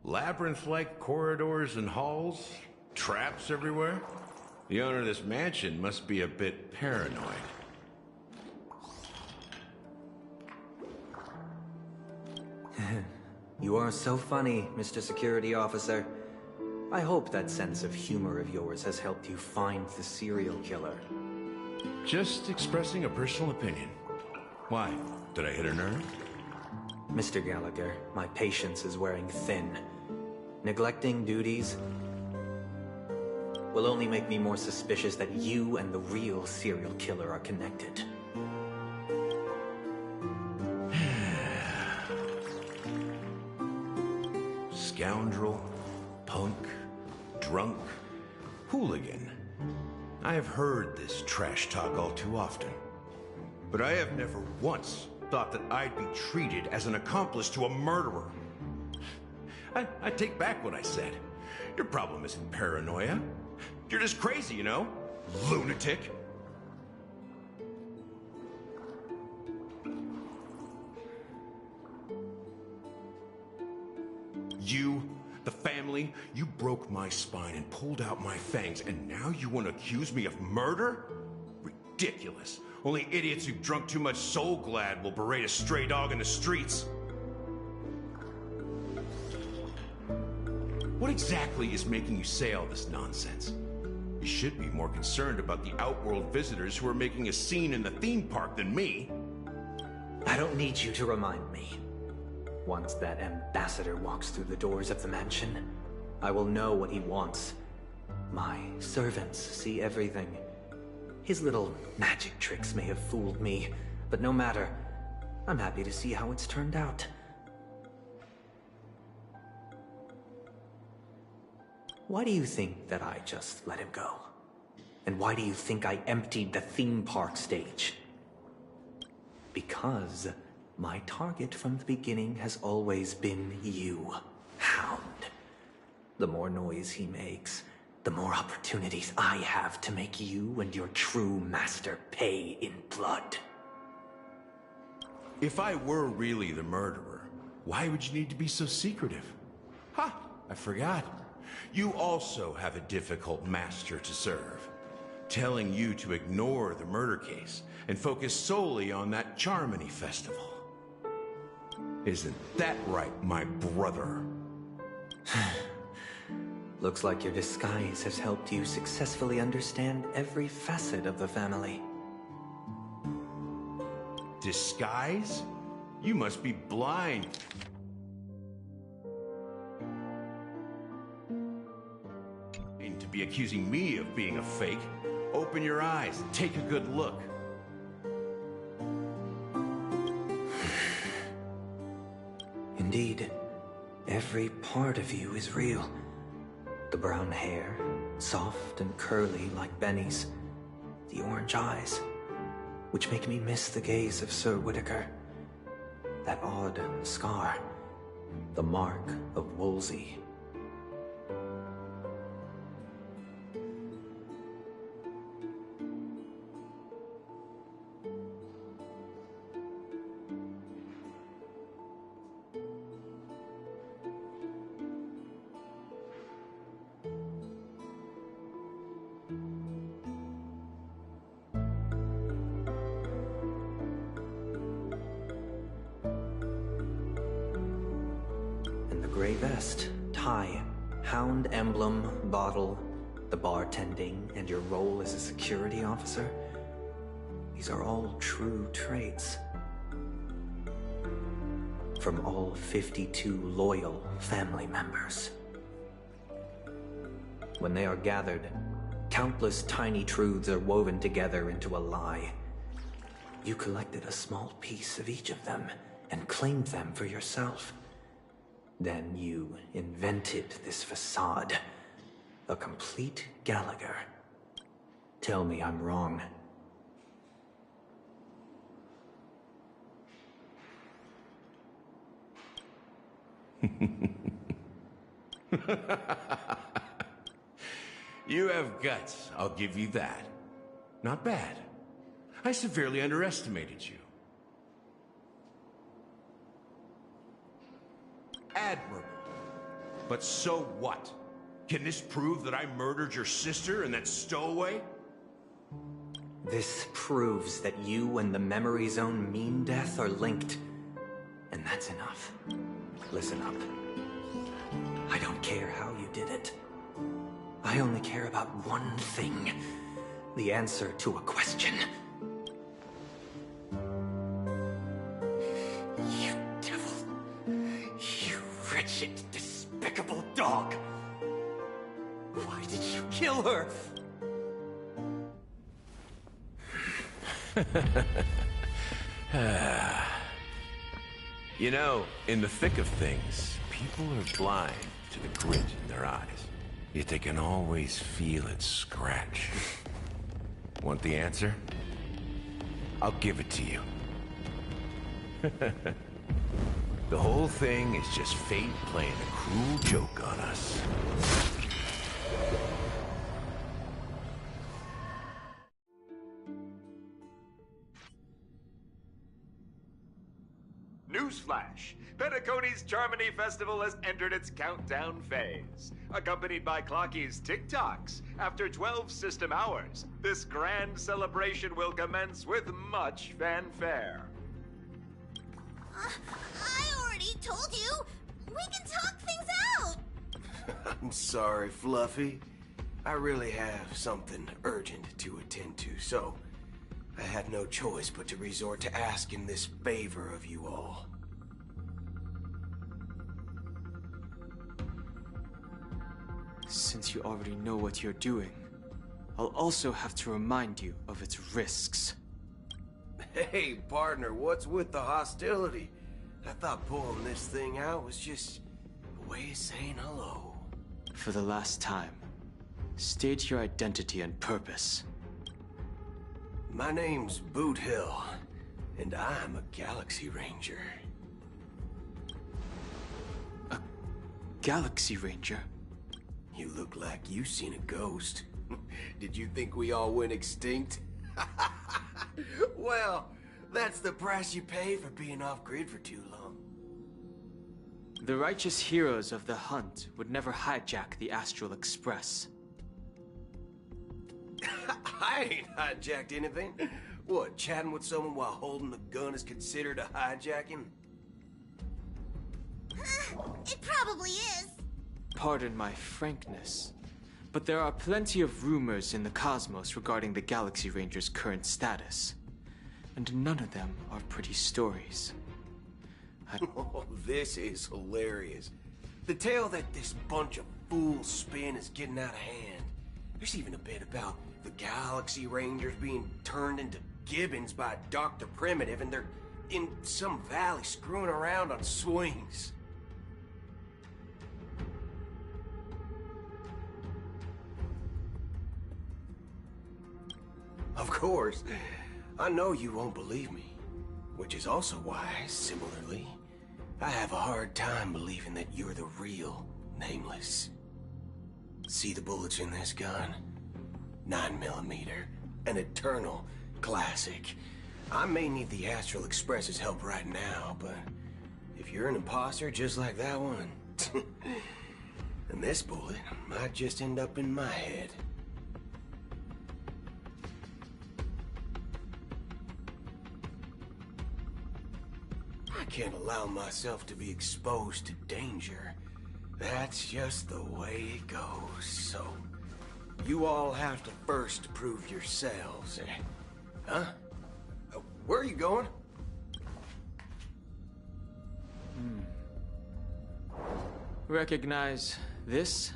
Labyrinth-like corridors and halls? Traps everywhere? The owner of this mansion must be a bit paranoid. You are so funny, Mr. Security Officer. I hope that sense of humor of yours has helped you find the serial killer. Just expressing a personal opinion. Why? Did I hit a nerve? Mr. Gallagher, my patience is wearing thin. Neglecting duties will only make me more suspicious that you and the real serial killer are connected. Scoundrel, punk, drunk, hooligan. I have heard this trash talk all too often. But I have never once thought that I'd be treated as an accomplice to a murderer. I take back what I said. Your problem isn't paranoia. You're just crazy, you know? Lunatic. You, the family, you broke my spine and pulled out my fangs, and now you want to accuse me of murder? Ridiculous. Only idiots who've drunk too much Soul Glad will berate a stray dog in the streets. What exactly is making you say all this nonsense? You should be more concerned about the Outworld visitors who are making a scene in the theme park than me. I don't need you to remind me. Once that ambassador walks through the doors of the mansion, I will know what he wants. My servants see everything. His little magic tricks may have fooled me, but no matter. I'm happy to see how it's turned out. Why do you think that I just let him go? And why do you think I emptied the theme park stage? Because my target from the beginning has always been you, Hound. The more noise he makes, the more opportunities I have to make you and your true master pay in blood. If I were really the murderer, why would you need to be so secretive? Ha! I forgot. You also have a difficult master to serve, telling you to ignore the murder case and focus solely on that Charmony festival. Isn't that right, my brother? Looks like your disguise has helped you successfully understand every facet of the family. Disguise? You must be blind. To be accusing me of being a fake. Open your eyes and take a good look. Indeed, every part of you is real. The brown hair, soft and curly like Benny's. The orange eyes, which make me miss the gaze of Sir Whitaker. That odd scar, the mark of Wolsey. Gray vest, tie, Hound emblem, bottle, the bartending, and your role as a security officer. These are all true traits. From all 52 loyal family members. When they are gathered, countless tiny truths are woven together into a lie. You collected a small piece of each of them and claimed them for yourself. Then you invented this facade. A complete Gallagher. Tell me I'm wrong. You have guts, I'll give you that. Not bad. I severely underestimated you. Admirable. But so what? Can this prove that I murdered your sister and that stowaway? This proves that you and the Memory Zone Mean Death are linked. And that's enough. Listen up. I don't care how you did it. I only care about one thing. The answer to a question. You devil. You wretched, despicable dog. Why did you kill her? You know, in the thick of things, people are blind to the grit in their eyes. Yet they can always feel it scratch. Want the answer? I'll give it to you. The whole thing is just fate playing a cruel joke on us. Newsflash! Penacony's Charmony Festival has entered its countdown phase. Accompanied by Clocky's TikToks, after 12 system hours, this grand celebration will commence with much fanfare. I already told you! We can talk things out! I'm sorry, Fluffy. I really have something urgent to attend to, so I had no choice but to resort to asking this favor of you all. Since you already know what you're doing, I'll also have to remind you of its risks. Hey, partner, what's with the hostility? I thought pulling this thing out was just a way of saying hello. For the last time, state your identity and purpose. My name's Boot Hill, and I'm a Galaxy Ranger. A Galaxy Ranger? You look like you've seen a ghost. Did you think we all went extinct? Well, that's the price you pay for being off-grid for too long. The righteous heroes of the hunt would never hijack the Astral Express. I ain't hijacked anything. What, chatting with someone while holding a gun is considered a hijacking? It probably is. Pardon my frankness, but there are plenty of rumors in the cosmos regarding the Galaxy Ranger's current status, and none of them are pretty stories. Oh, this is hilarious. The tale that this bunch of fools spin is getting out of hand. There's even a bit about the Galaxy Rangers being turned into gibbons by Dr. Primitive, and they're in some valley screwing around on swings. Of course, I know you won't believe me, which is also why, similarly, I have a hard time believing that you're the real Nameless. See the bullets in this gun? 9mm, an eternal classic. I may need the Astral Express's help right now, but if you're an imposter just like that one, then this bullet might just end up in my head. I can't allow myself to be exposed to danger. That's just the way it goes, so you all have to first prove yourselves, eh? Huh? Where are you going? Recognize this?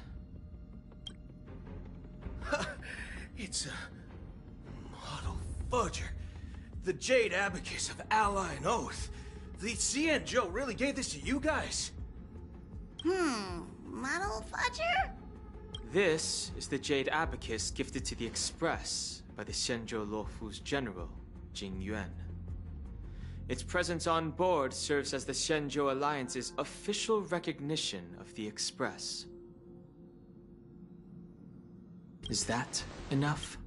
It's a model fudger. The Jade Abacus of Ally and Oath. The CN Joe really gave this to you guys? Model fudger? This is the Jade Abacus gifted to the Express by the Shenzhou Luofu's general, Jing Yuan. Its presence on board serves as the Shenzhou Alliance's official recognition of the Express. Is that enough?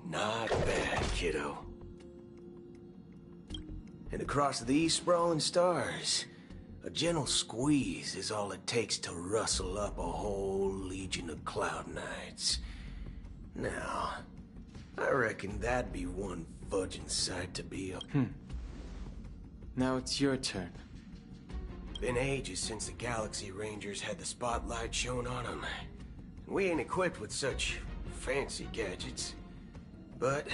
Not bad, kiddo. And across these sprawling stars, a gentle squeeze is all it takes to rustle up a whole legion of Cloud Knights. Now, I reckon that'd be one fudging sight to be a... Now it's your turn. Been ages since the Galaxy Rangers had the spotlight shown on them. We ain't equipped with such fancy gadgets. But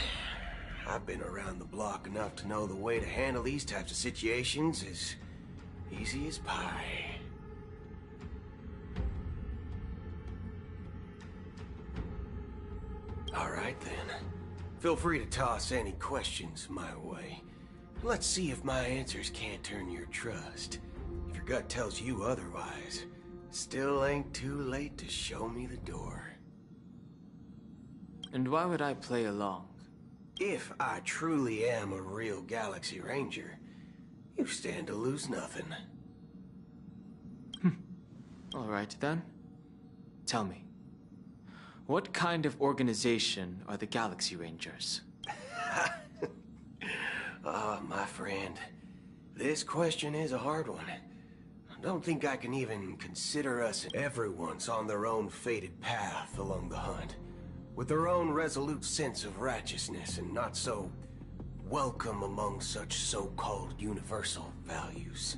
I've been around the block enough to know the way to handle these types of situations is easy as pie. All right then. Feel free to toss any questions my way. Let's see if my answers can't turn your trust. If your gut tells you otherwise, Still ain't too late to show me the door. And why would I play along? If I truly am a real Galaxy Ranger, you stand to lose nothing. All right then. Tell me, what kind of organization are the Galaxy Rangers? My friend, this question is a hard one. I don't think I can even consider us. Everyone's on their own fated path along the hunt, with their own resolute sense of righteousness and not so welcome among such so-called universal values.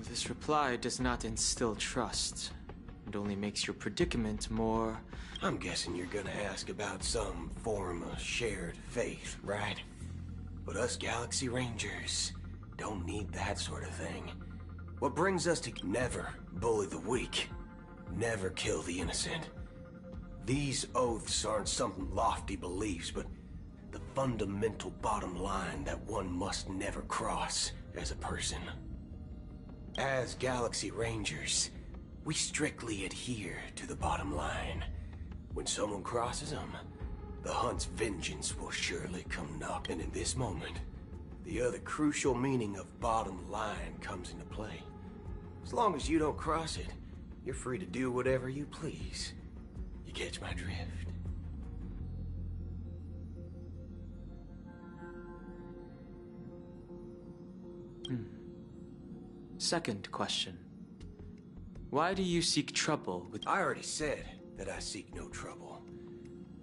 This reply does not instill trust. It only makes your predicament more... I'm guessing you're gonna ask about some form of shared faith, right? But us Galaxy Rangers don't need that sort of thing. What brings us to never bully the weak, never kill the innocent. These oaths aren't some lofty beliefs, but the fundamental bottom line that one must never cross as a person. As Galaxy Rangers, we strictly adhere to the bottom line. When someone crosses them, the hunt's vengeance will surely come knock. And in this moment, the other crucial meaning of bottom line comes into play. As long as you don't cross it, you're free to do whatever you please. You catch my drift? Second question. Why do you seek trouble with... I already said that I seek no trouble.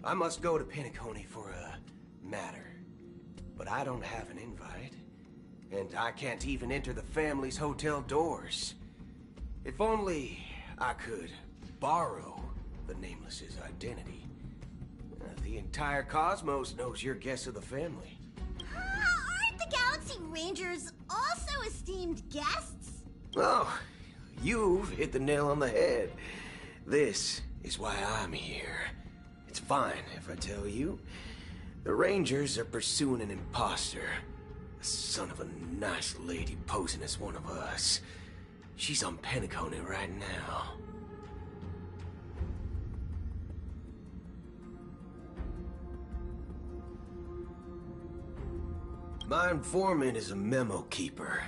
I must go to Penacony for a matter. But I don't have an invite. And I can't even enter the family's hotel doors. If only I could borrow the Nameless's identity. The entire cosmos knows you're guests of the family. Aren't the Galaxy Rangers also esteemed guests? Oh, you've hit the nail on the head. This is why I'm here. It's fine if I tell you. The Rangers are pursuing an imposter. A son of a nice lady posing as one of us. She's on Penacony right now. My informant is a memo keeper.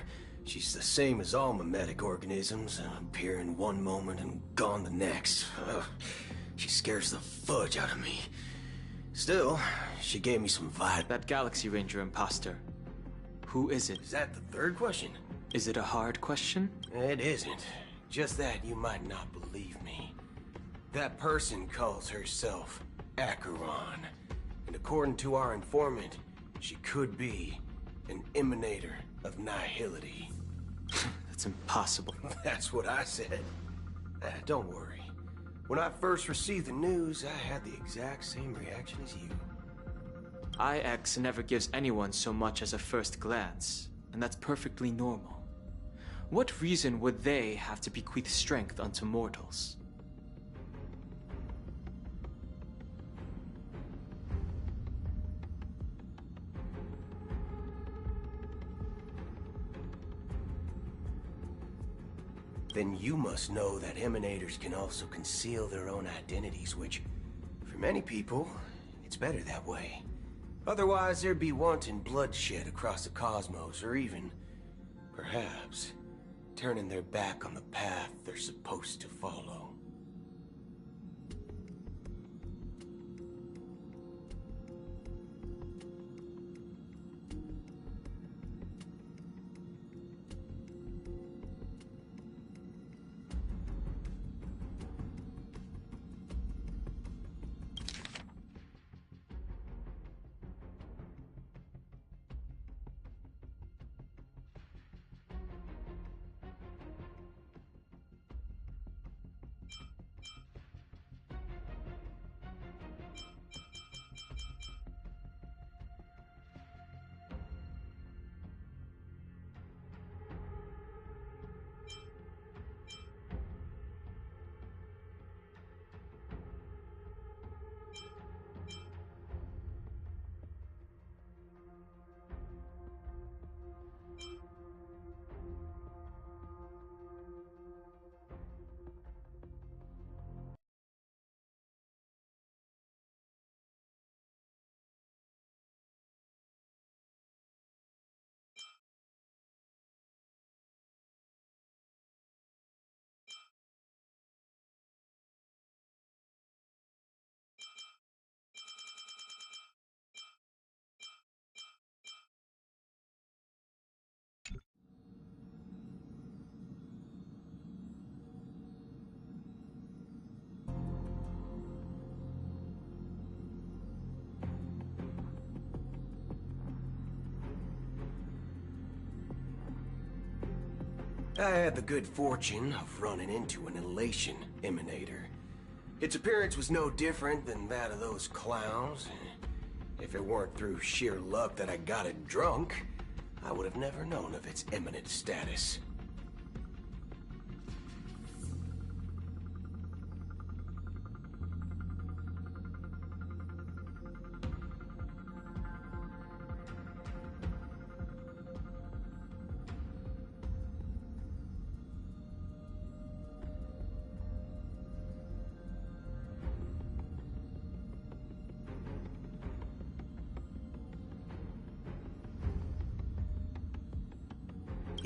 She's the same as all mimetic organisms, appearing one moment and gone the next. She scares the fudge out of me. Still, she gave me some vibe. That Galaxy Ranger imposter. Who is it? Is that the third question? Is it a hard question? It isn't. Just that you might not believe me. That person calls herself Acheron. And according to our informant, she could be an emanator of nihility. That's impossible. That's what I said. Don't worry. When I first received the news, I had the exact same reaction as you. IX never gives anyone so much as a first glance, and that's perfectly normal. What reason would they have to bequeath strength unto mortals? Then you must know that emanators can also conceal their own identities, which, for many people, it's better that way. Otherwise, there'd be wanton bloodshed across the cosmos, or even, perhaps, turning their back on the path they're supposed to follow. I had the good fortune of running into an elation emanator. Its appearance was no different than that of those clowns. If it weren't through sheer luck that I got it drunk, I would have never known of its imminent status.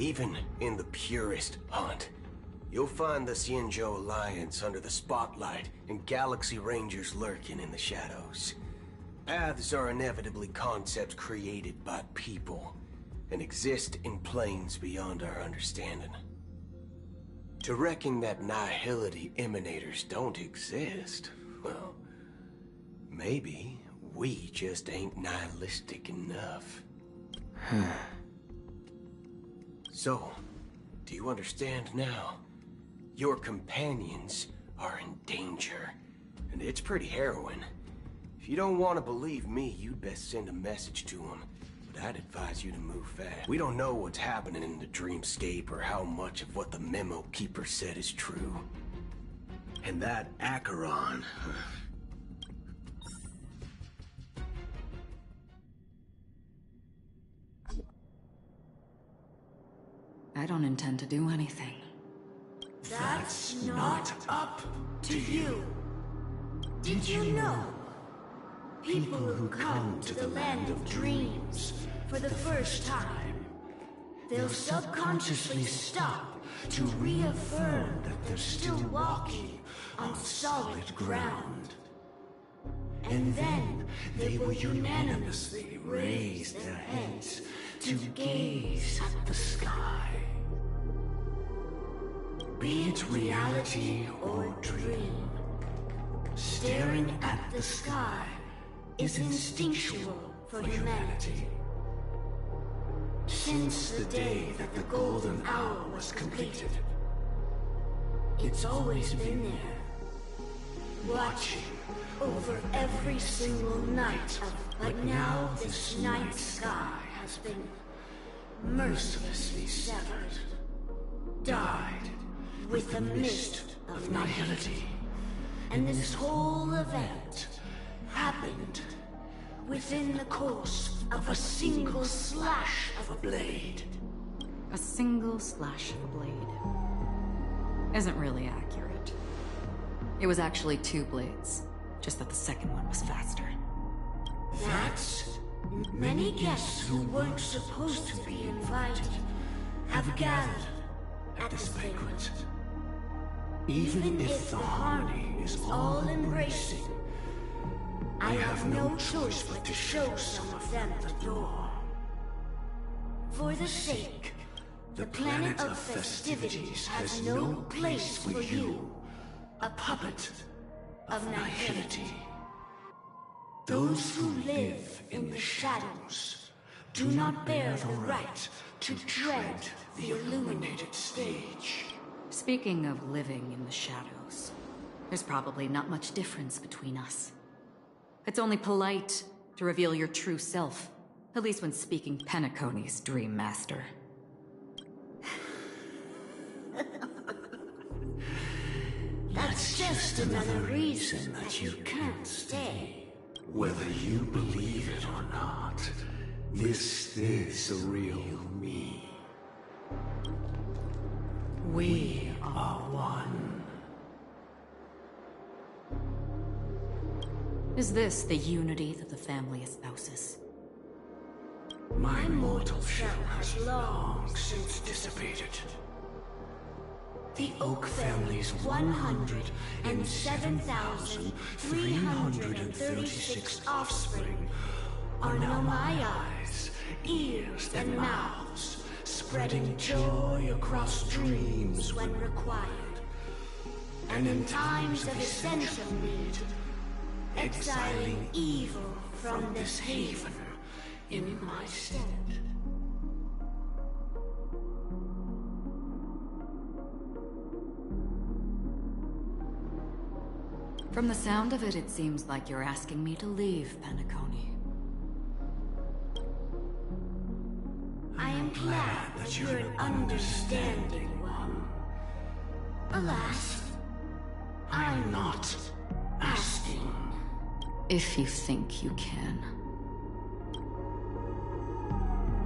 Even in the purest hunt, you'll find the Xianzhou Alliance under the spotlight and Galaxy Rangers lurking in the shadows. Paths are inevitably concepts created by people and exist in planes beyond our understanding. To reckon that nihility emanators don't exist, well, maybe we just ain't nihilistic enough. So, do you understand now? Your companions are in danger, and it's pretty harrowing. If you don't want to believe me, you'd best send a message to them, but I'd advise you to move fast. We don't know what's happening in the dreamscape or how much of what the memo keeper said is true. And that Acheron... I don't intend to do anything. That's not up to you. Did you know? People who come to the land of dreams for the first time, they'll subconsciously stop to reaffirm that they're still walking on solid ground. And then they will unanimously raise their heads to gaze at the sky. Be it reality or dream, staring at the sky is instinctual for humanity. Since the day that the golden hour was completed, it's always been there, watching over every single night but now this night sky has been mercilessly severed, dyed with the mist of nihility. And this whole event happened within the course of a single slash of a blade. A single slash of a blade isn't really accurate. It was actually 2 blades, just that the second one was faster. That's... Many guests who weren't supposed to be invited have gathered at this banquet. Even if the harmony is all-embracing, I have no choice but to show some of them the door. For the sake, the planet of festivities has no place for you, a puppet of nihility. Those who live in the shadows do not bear the right to tread the illuminated stage. Speaking of living in the shadows, there's probably not much difference between us. It's only polite to reveal your true self, at least when speaking Penacony's Dream Master. That's just another reason that you can't stay. Whether you believe it or not, this is the real me. We are one. Is this the unity that the family espouses? My mortal shell has long since dissipated. The Oak family's 107,336 offspring are now my eyes, ears, and mouths, spreading joy across dreams when required, and in times of essential need, exiling evil from this haven in my stead. From the sound of it, it seems like you're asking me to leave, Penacony. I am glad that you're an understanding one. Alas, I'm not asking. If you think you can.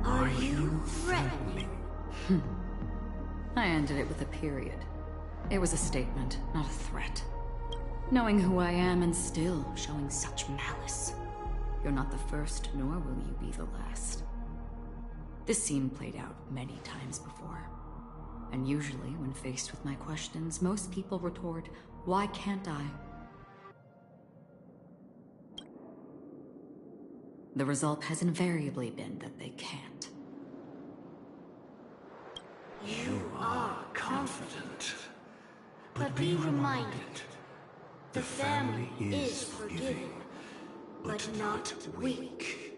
Are you threatening? I ended it with a period. It was a statement, not a threat. Knowing who I am and still showing such malice. You're not the first, nor will you be the last. This scene played out many times before. And usually, when faced with my questions, most people retort, "Why can't I?" The result has invariably been that they can't. You are confident. But be reminded, the family is forgiving, but not weak.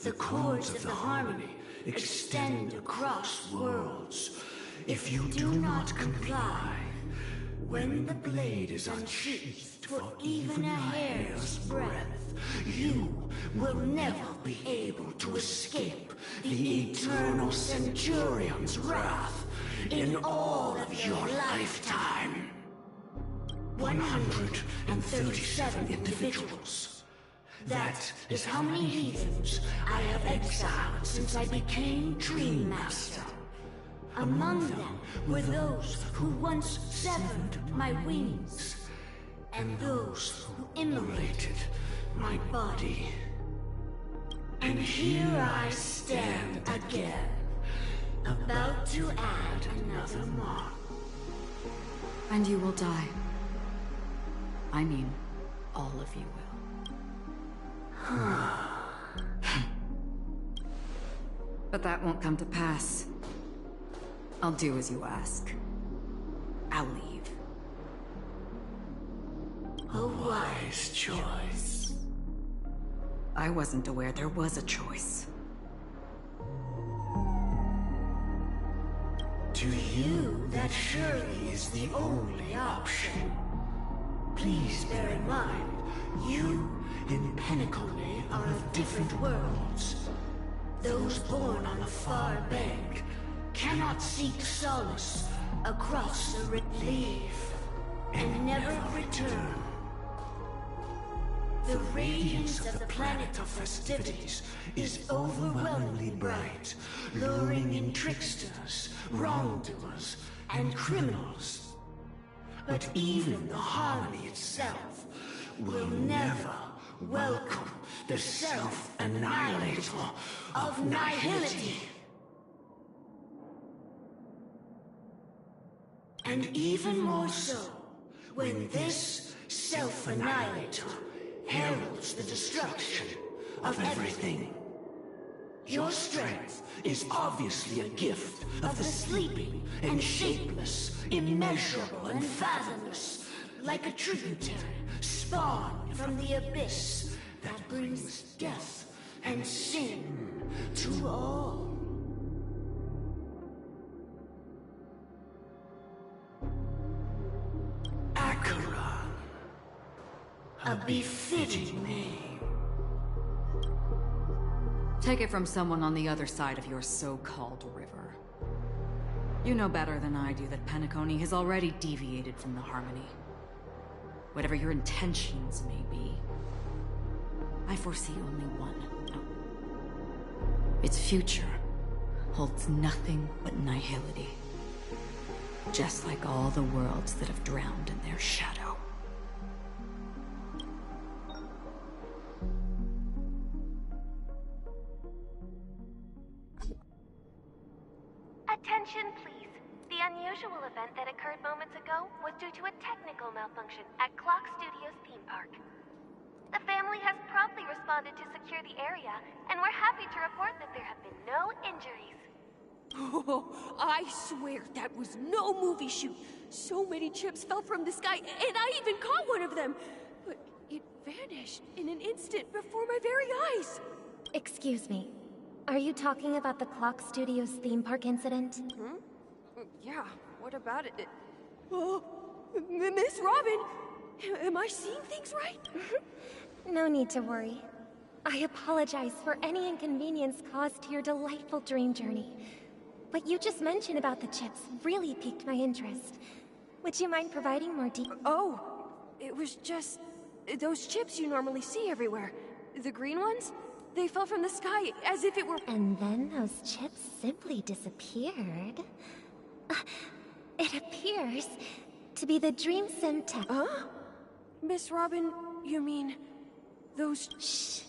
The cords of the harmony extend across worlds. If you do not comply, when the blade is unsheathed for even a hair's breadth, you will never be able to escape the eternal Centurion's wrath in all of your lifetime. 137 individuals. That is how many heathens I have exiled since I became Dream Master. Among them were those who once severed my wings, and those who immolated my body. And here I stand again, about to add another mark. And you will die. I mean, all of you will. But that won't come to pass. I'll do as you ask. I'll leave. A wise choice. I wasn't aware there was a choice. To you, that surely is the only option. Please bear in mind, you and Penacony are of different worlds. Those born on the far bank cannot seek solace across the leave and never return. The radiance of the planet of festivities is overwhelmingly bright, luring in tricksters, wrongdoers, and criminals. But even the harmony itself will never welcome the self-annihilator of nihility. And even more so, when this self-annihilator heralds the destruction of everything. Your strength is obviously a gift of the sleeping and shapeless, immeasurable and fathomless, like a tributary spawned from the abyss that brings death and sin to all. Acheron, a befitting name. Take it from someone on the other side of your so-called river. You know better than I do that Penacony has already deviated from the harmony. Whatever your intentions may be, I foresee only one. Its future holds nothing but nihility. Just like all the worlds that have drowned in their shadow. Attention, please. The unusual event that occurred moments ago was due to a technical malfunction at Clock Studios theme park. The family has promptly responded to secure the area, and we're happy to report that there have been no injuries. Oh, I swear that was no movie shoot. So many chips fell from the sky, and I even caught one of them. But it vanished in an instant before my very eyes. Excuse me. Are you talking about the Clock Studios theme park incident? Yeah, what about it? Oh, Miss Robin! Am I seeing things right? No need to worry. I apologize for any inconvenience caused to your delightful dream journey. What you just mentioned about the chips really piqued my interest. Would you mind providing more details? Oh, it was just... those chips you normally see everywhere. The green ones? They fell from the sky as if it were... And then those chips simply disappeared. It appears to be the Dream Sim tech. Huh? Miss Robin, you mean... those... Shh.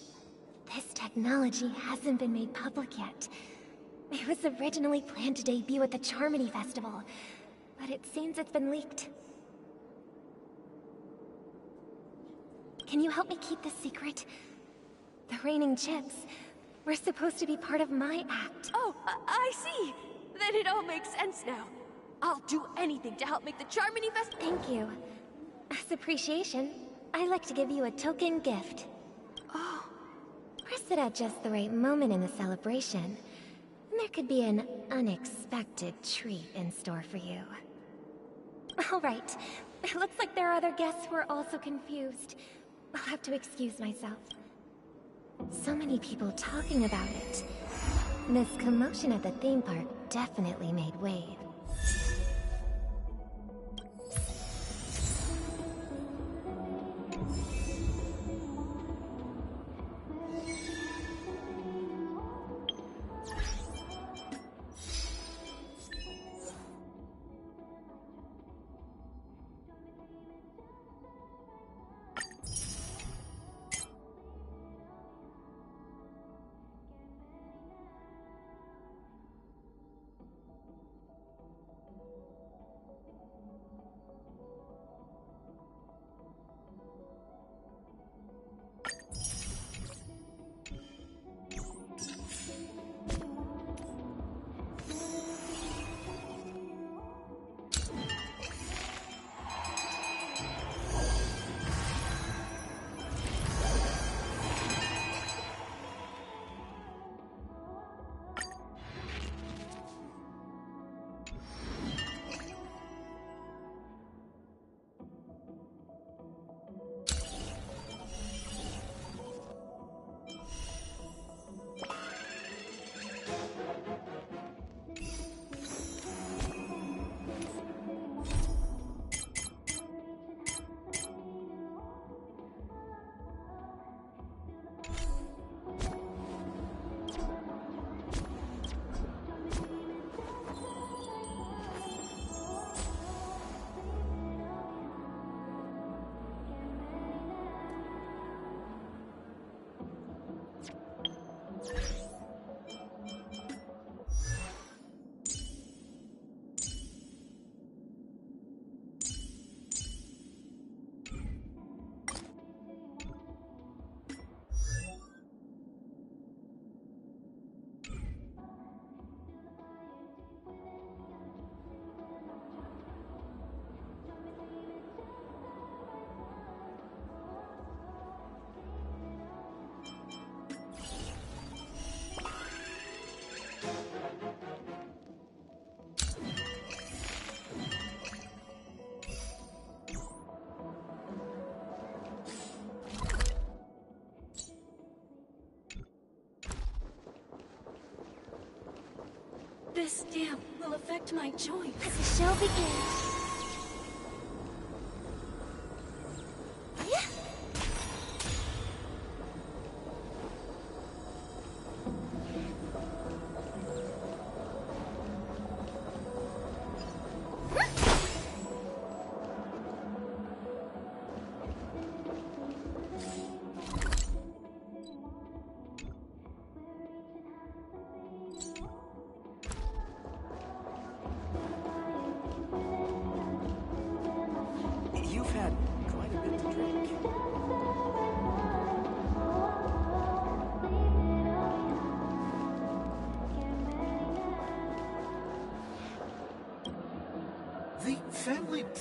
This technology hasn't been made public yet. It was originally planned to debut at the Charmony Festival, but it seems it's been leaked. Can you help me keep this secret? The raining chips were supposed to be part of my act. Oh, I see! Then it all makes sense now. I'll do anything to help make the Charmony Festival. Thank you. As appreciation, I'd like to give you a token gift. Oh. Press it at just the right moment in the celebration, and there could be an unexpected treat in store for you. All right. It looks like there are other guests who are also confused. I'll have to excuse myself. So many people talking about it. This commotion at the theme park definitely made waves. This damp will affect my joints. As the show begins.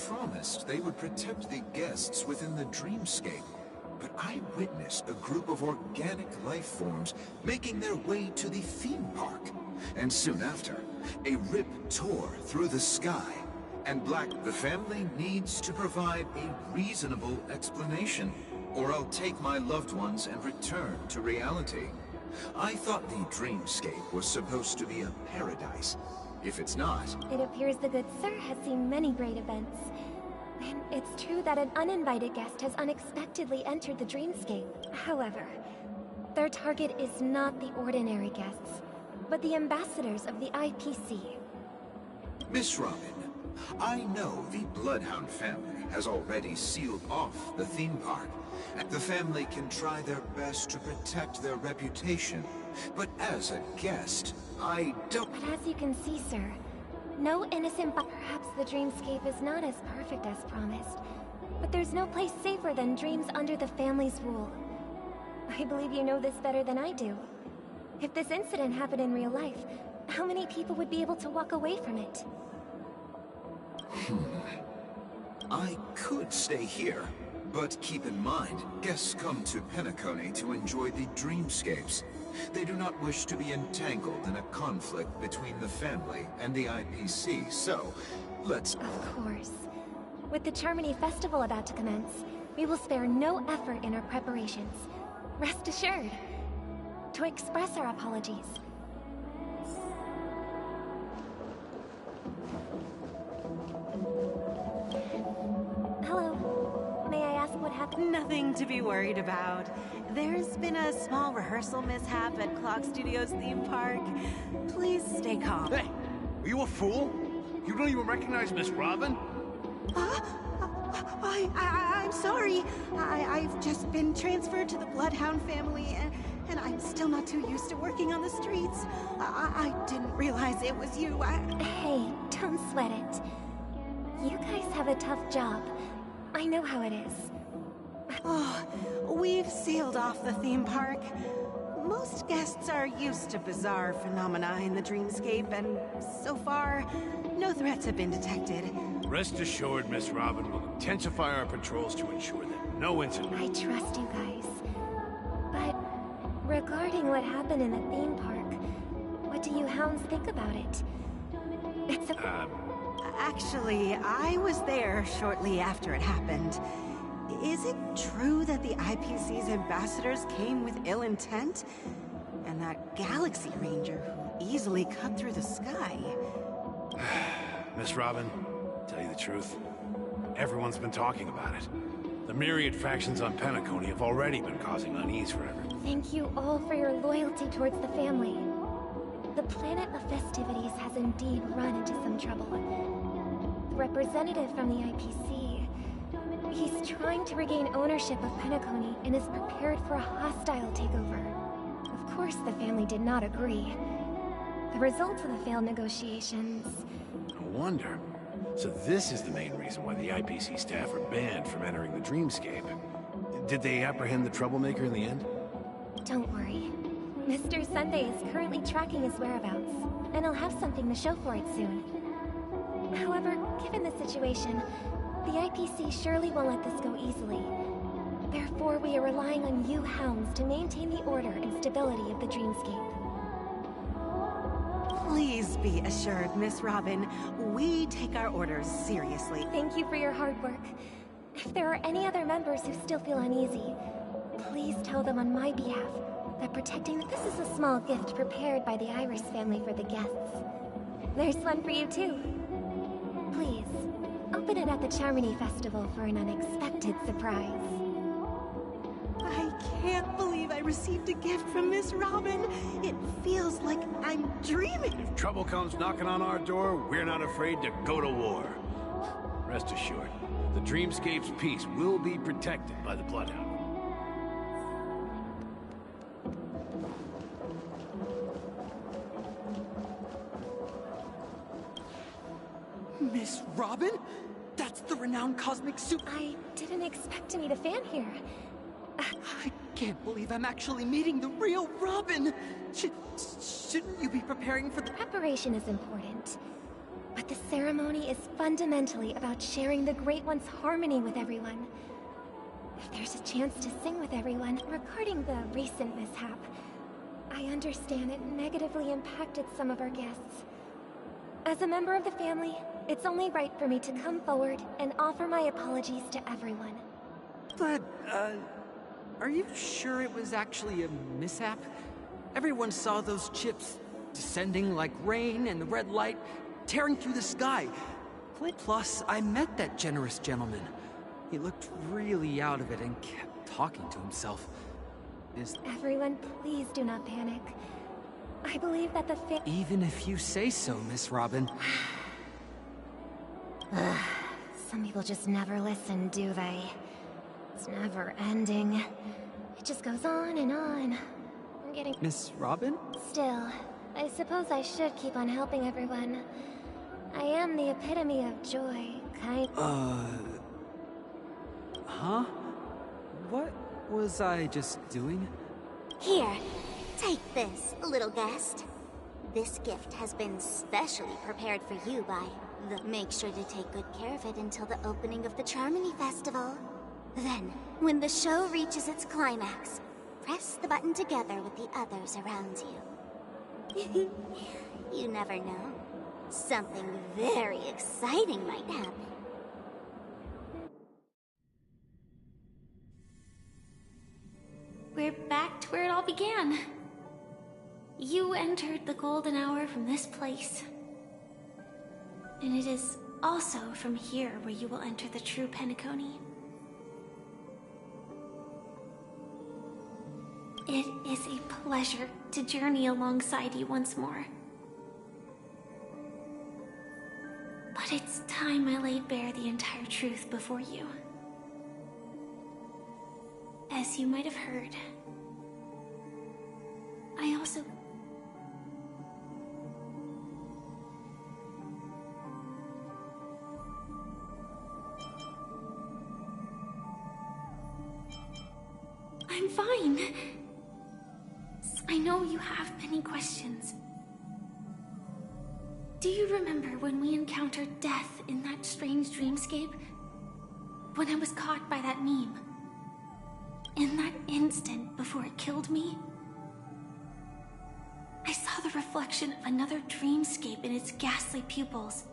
Promised they would protect the guests within the dreamscape, but I witnessed a group of organic life forms making their way to the theme park. And soon after, a rip tore through the sky, And Black, the family needs to provide a reasonable explanation, or I'll take my loved ones and return to reality. I thought the dreamscape was supposed to be a paradise. If it's not... It appears the good sir has seen many great events. And it's true that an uninvited guest has unexpectedly entered the dreamscape. However, their target is not the ordinary guests, but the ambassadors of the IPC. Miss Robin, I know the Bloodhound family has already sealed off the theme park. The family can try their best to protect their reputation, but as a guest, I don't... But as you can see, sir, no innocent but perhaps the dreamscape is not as perfect as promised. But there's no place safer than dreams under the family's rule. I believe you know this better than I do. If this incident happened in real life, how many people would be able to walk away from it? I could stay here, but keep in mind, guests come to Penacony to enjoy the dreamscapes. They do not wish to be entangled in a conflict between the family and the IPC, so let's... Of course. With the Charmony Festival about to commence, we will spare no effort in our preparations. Rest assured. To express our apologies. Hello. May I ask what happened? Nothing to be worried about. There's been a small rehearsal mishap at Clock Studios theme park. Please stay calm. Hey, are you a fool? You don't even recognize Miss Robin? I'm sorry. I've just been transferred to the Bloodhound family, and I'm still not too used to working on the streets. I didn't realize it was you. Hey, don't sweat it. You guys have a tough job. I know how it is. Oh, we've sealed off the theme park. Most guests are used to bizarre phenomena in the dreamscape, and so far, no threats have been detected. Rest assured, Miss Robin, will intensify our patrols to ensure that no incident... I trust you guys. But regarding what happened in the theme park, what do you hounds think about it? It's a... Actually, I was there shortly after it happened. Is it true that the IPC's ambassadors came with ill intent? And that Galaxy Ranger who easily cut through the sky? Miss Robin, tell you the truth, everyone's been talking about it. The myriad factions on Penacony have already been causing unease for everyone. Thank you all for your loyalty towards the family. The planet of festivities has indeed run into some trouble. The representative from the IPC, he's trying to regain ownership of Penacony and is prepared for a hostile takeover. Of course, the family did not agree. The results of the failed negotiations... No wonder. So this is the main reason why the IPC staff are banned from entering the dreamscape. Did they apprehend the troublemaker in the end? Don't worry. Mr. Sunday is currently tracking his whereabouts, and I'll have something to show for it soon. However, given the situation, the IPC surely won't let this go easily. Therefore, we are relying on you hounds to maintain the order and stability of the dreamscape. Please be assured, Miss Robin, we take our orders seriously. Thank you for your hard work. If there are any other members who still feel uneasy, please tell them on my behalf that protecting this is a small gift prepared by the Iris family for the guests. There's one for you too. Please, open it at the Charmony Festival for an unexpected surprise. I can't believe I received a gift from Miss Robin. It feels like I'm dreaming. If trouble comes knocking on our door, we're not afraid to go to war. Rest assured, the dreamscape's peace will be protected by the Bloodhound. Miss Robin? That's the renowned cosmic soup. I didn't expect to meet a fan here. I can't believe I'm actually meeting the real Robin. Shouldn't you be preparing for the... Preparation is important. But the ceremony is fundamentally about sharing the Great One's harmony with everyone. If there's a chance to sing with everyone, regarding the recent mishap, I understand it negatively impacted some of our guests. As a member of the family, it's only right for me to come forward and offer my apologies to everyone. But, are you sure it was actually a mishap? Everyone saw those chips descending like rain and the red light tearing through the sky. Plus, I met that generous gentleman. He looked really out of it and kept talking to himself. Everyone, please do not panic. I believe that the Even if you say so, Miss Robin. Some people just never listen, do they? It's never ending. It just goes on and on. I'm getting... Miss Robin? Still, I suppose I should keep on helping everyone. I am the epitome of joy, Huh? What was I just doing? Here, take this, little guest. This gift has been specially prepared for you by the... Make sure to take good care of it until the opening of the Charmony Festival. Then, when the show reaches its climax, press the button together with the others around you. You never know. Something very exciting might happen. We're back to where it all began. You entered the golden hour from this place. And it is also from here where you will enter the true Penacony. It is a pleasure to journey alongside you once more. But it's time I laid bare the entire truth before you. As you might have heard, I also... I'm fine. I know you have many questions. Do you remember when we encountered death in that strange dreamscape? When I was caught by that meme? In that instant before it killed me? I saw the reflection of another dreamscape in its ghastly pupils.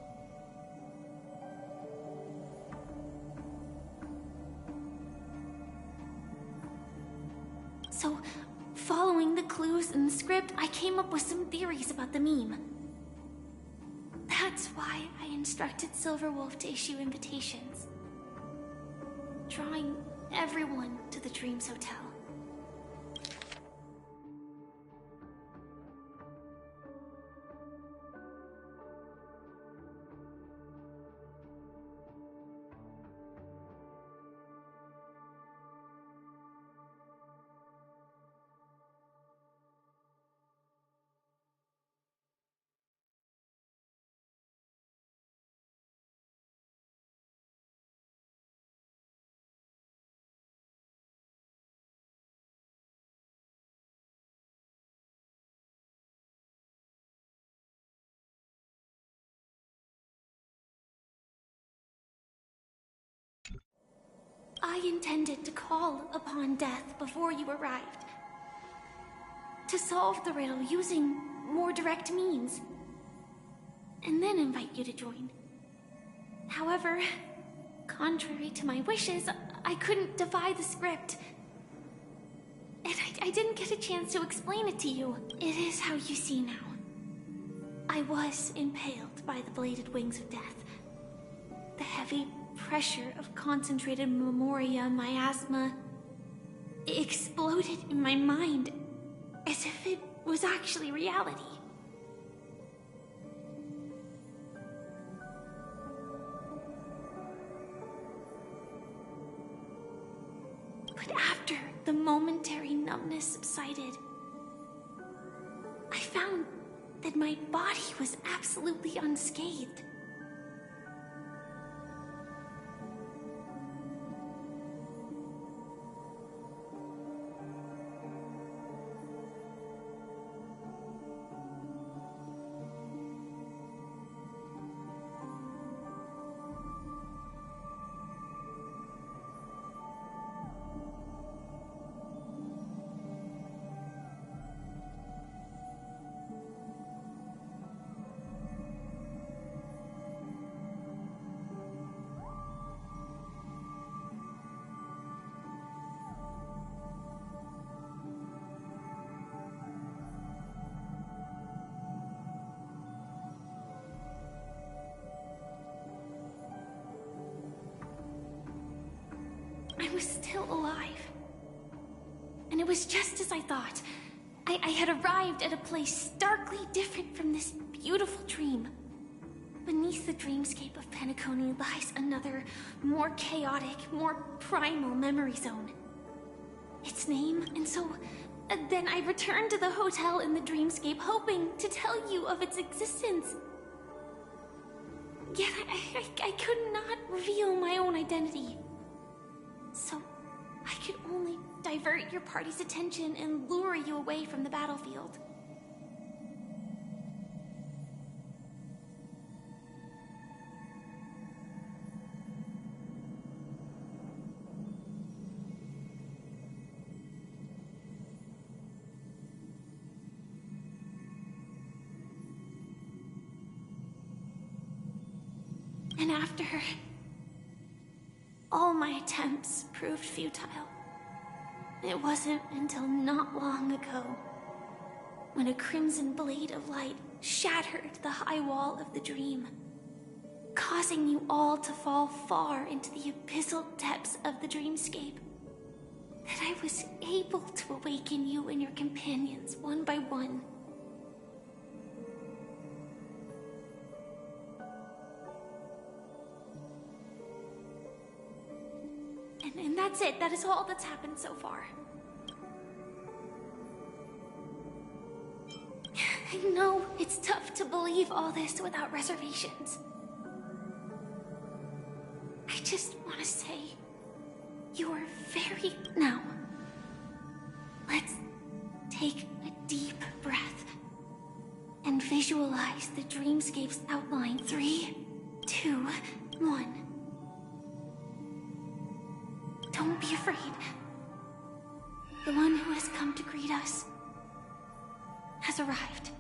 So, following the clues in the script, I came up with some theories about the meme. That's why I instructed Silverwolf to issue invitations, drawing everyone to the Dreams Hotel. I intended to call upon death before you arrived. To solve the riddle using more direct means. And then invite you to join. However, contrary to my wishes, I couldn't defy the script. And I didn't get a chance to explain it to you. It is how you see now. I was impaled by the bladed wings of death. The heavy pressure of concentrated memoria miasma exploded in my mind as if it was actually reality. But after the momentary numbness subsided, I found that my body was absolutely unscathed. was still alive. And it was just as I thought. I had arrived at a place starkly different from this beautiful dream. Beneath the dreamscape of Penacony lies another, more chaotic, more primal memory zone. Its name, and so then I returned to the hotel in the dreamscape, hoping to tell you of its existence. Yet I could not reveal my own identity. So I could only divert your party's attention and lure you away from the battlefield. And after all my attempts proved futile, it wasn't until not long ago when a crimson blade of light shattered the high wall of the dream, causing you all to fall far into the abyssal depths of the dreamscape, that I was able to awaken you and your companions one by one. And that's it. That is all that's happened so far. I know it's tough to believe all this without reservations. I just want to say, you are very... Now, let's take a deep breath and visualize the dreamscape's outline. 3, 2, 1. Don't be afraid. The one who has come to greet us has arrived.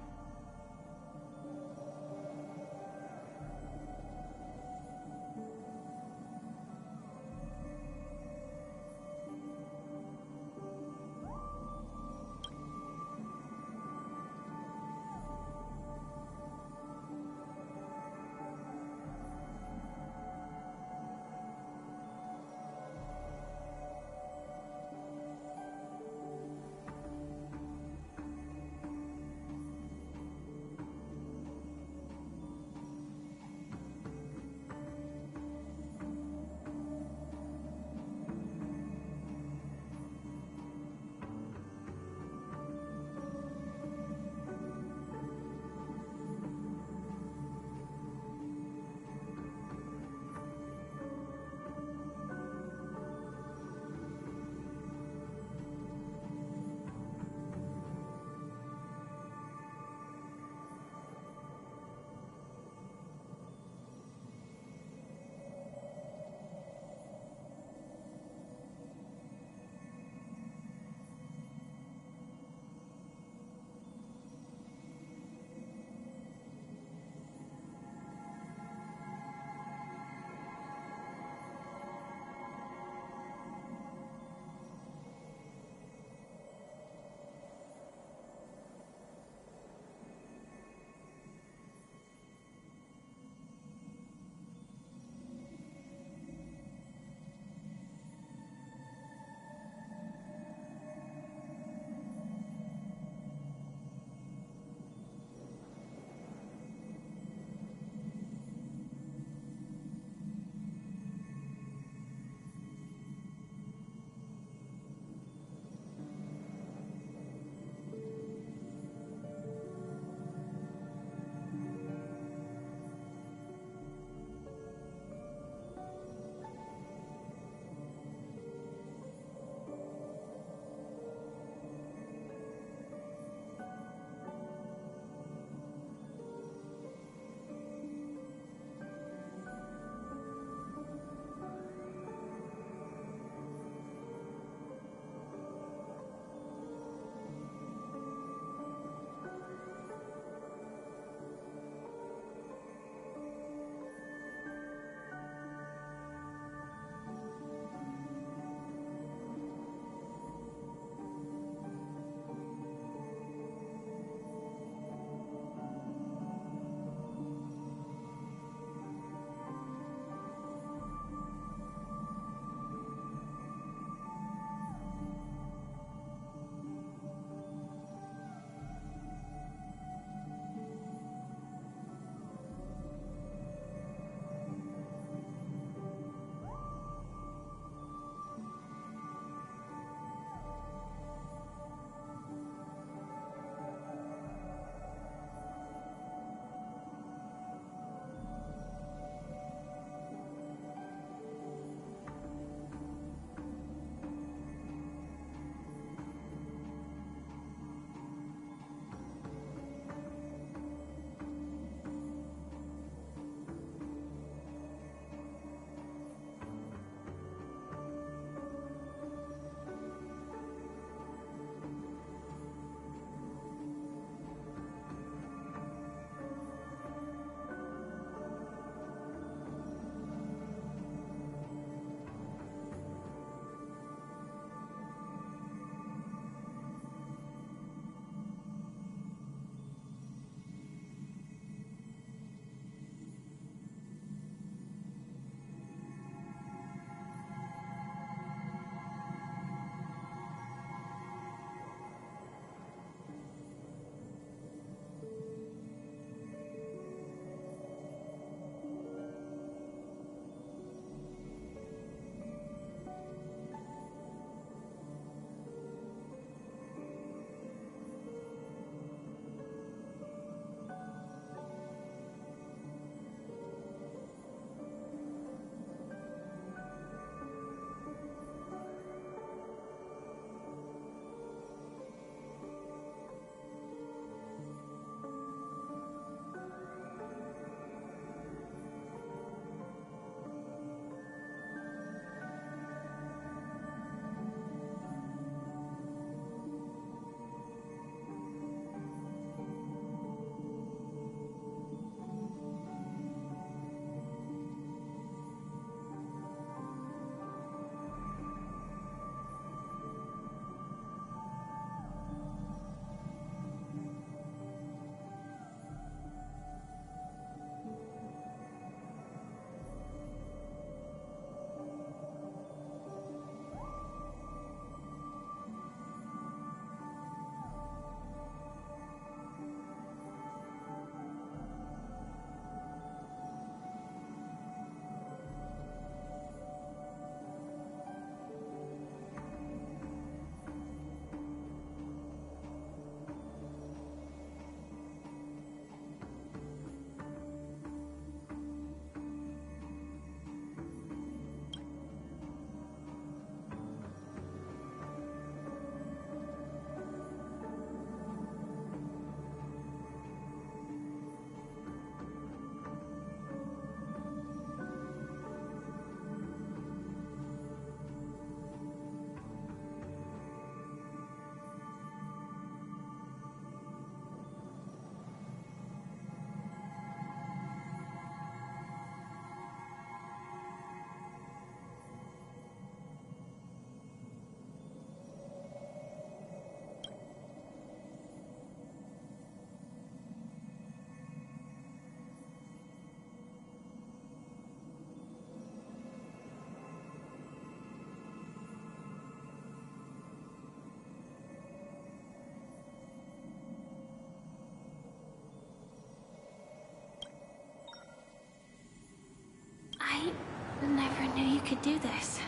could do this.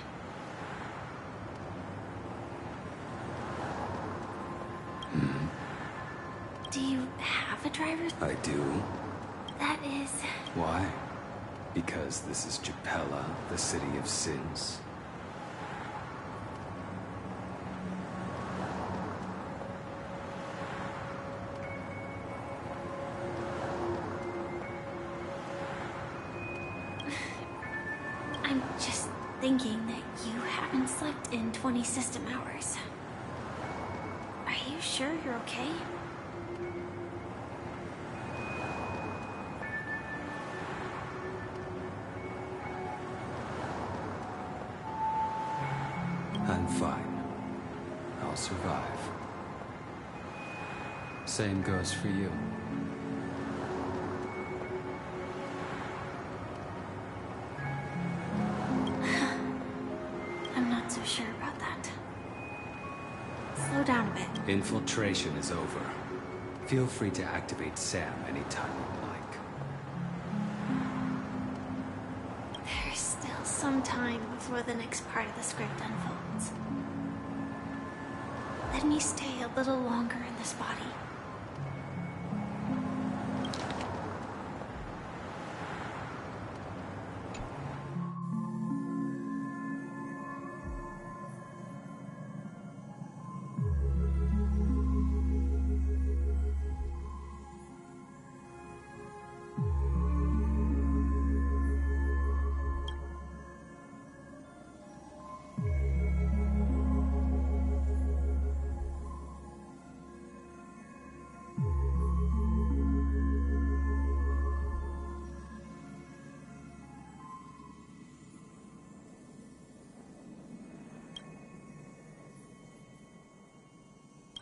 Do you have a driver's... I do. That is... Why? Because this is Japella, the city of sins. I'm just thinking that you haven't slept in 20 system hours. Are you sure you're okay? I'm fine. I'll survive. Same goes for you. I'm not so sure about that. Slow down a bit. Infiltration is over. Feel free to activate Sam anytime you like. There's still some time before the next part of the script unfolds. Let me stay a little longer in this body.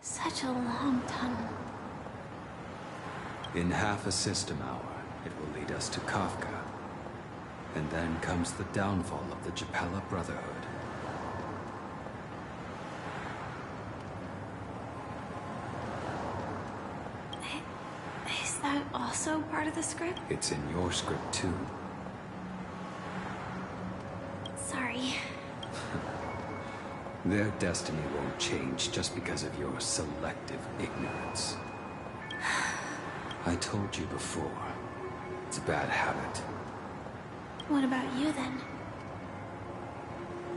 Such a long tunnel. In half a system hour, it will lead us to Kafka. And then comes the downfall of the Japella Brotherhood. Is that also part of the script? It's in your script too. Sorry. Their destiny won't change just because of your selective ignorance. I told you before, it's a bad habit. What about you then?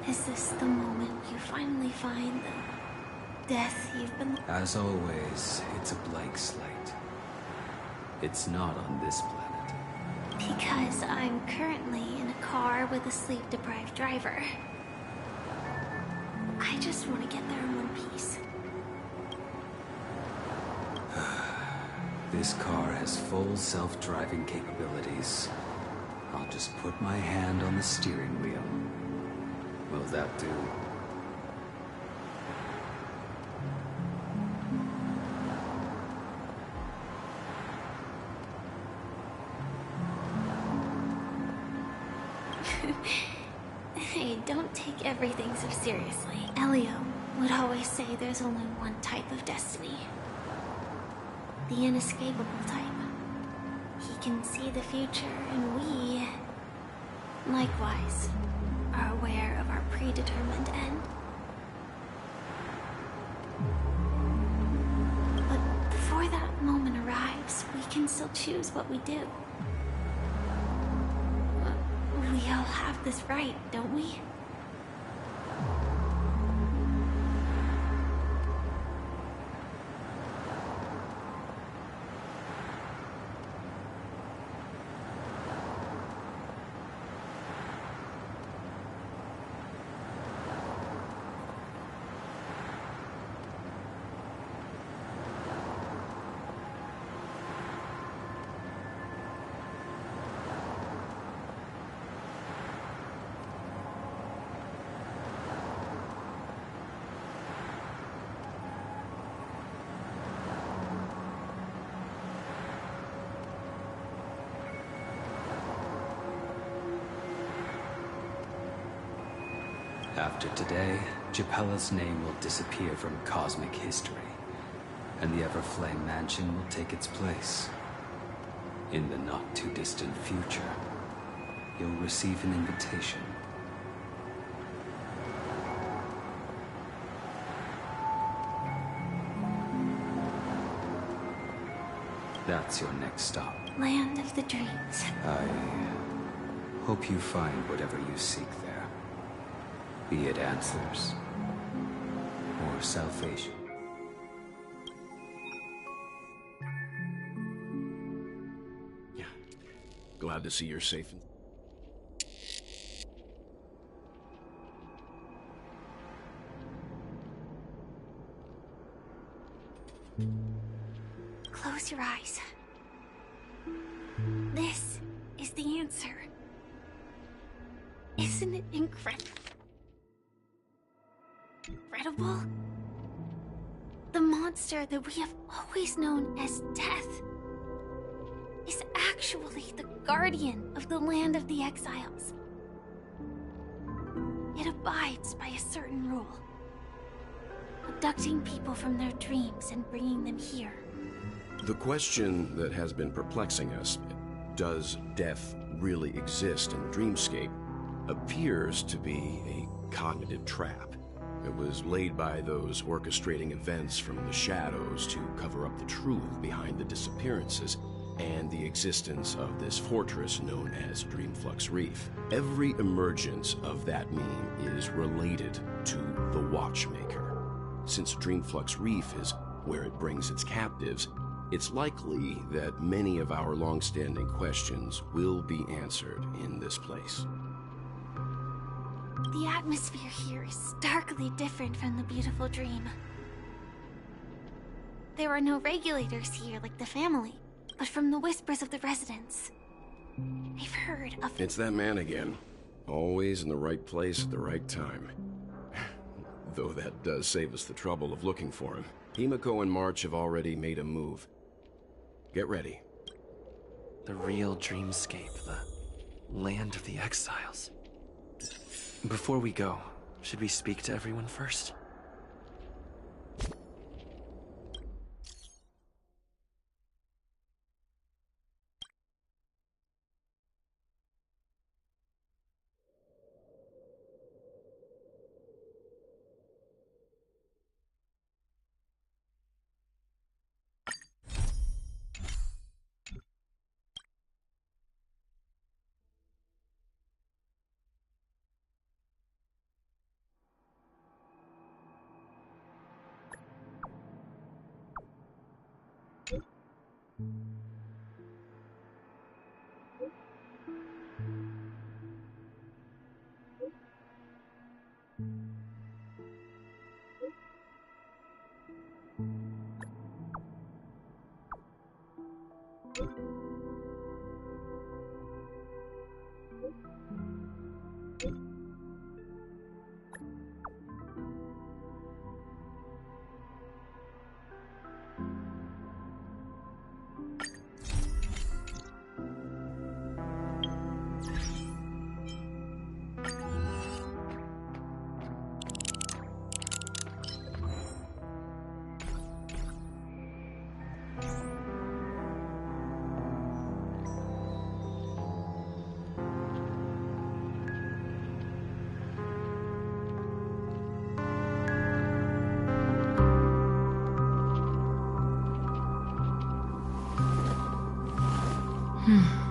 Is this the moment you finally find the death you've been... As always, it's a blank slate. It's not on this planet. Because I'm currently in a car with a sleep-deprived driver. I just want to get there in one piece. This car has full self-driving capabilities. I'll just put my hand on the steering wheel. Will that do? Hey, don't take everything so seriously. Elio would always say there's only one type of destiny. The inescapable type. He can see the future, and we, likewise, are aware of our predetermined end. But before that moment arrives, we can still choose what we do. We all have this right, don't we? After today, Japella's name will disappear from cosmic history, and the Everflame Mansion will take its place. In the not-too-distant future, you'll receive an invitation That's your next stop. Land of the Dreams. I hope you find whatever you seek there. Be it answers or salvation. Glad to see you're safe. Close your eyes. This is the answer. Isn't it incredible? Incredible? The monster that we have always known as Death is actually the guardian of the land of the exiles. It abides by a certain rule. Abducting people from their dreams and bringing them here. The question that has been perplexing us, does death really exist in Dreamscape, appears to be a cognitive trap. It was laid by those orchestrating events from the shadows to cover up the truth behind the disappearances and the existence of this fortress known as Dreamflux Reef. Every emergence of that meme is related to the Watchmaker. Since Dreamflux Reef is where it brings its captives, it's likely that many of our long-standing questions will be answered in this place. The atmosphere here is starkly different from the beautiful dream. There are no regulators here like the family, but from the whispers of the residents, I've heard of... It's that man again. Always in the right place at the right time. Though that does save us the trouble of looking for him. Himiko and March have already made a move. Get ready. The real Dreamscape, the land of the exiles. Before we go, should we speak to everyone first? Hmm.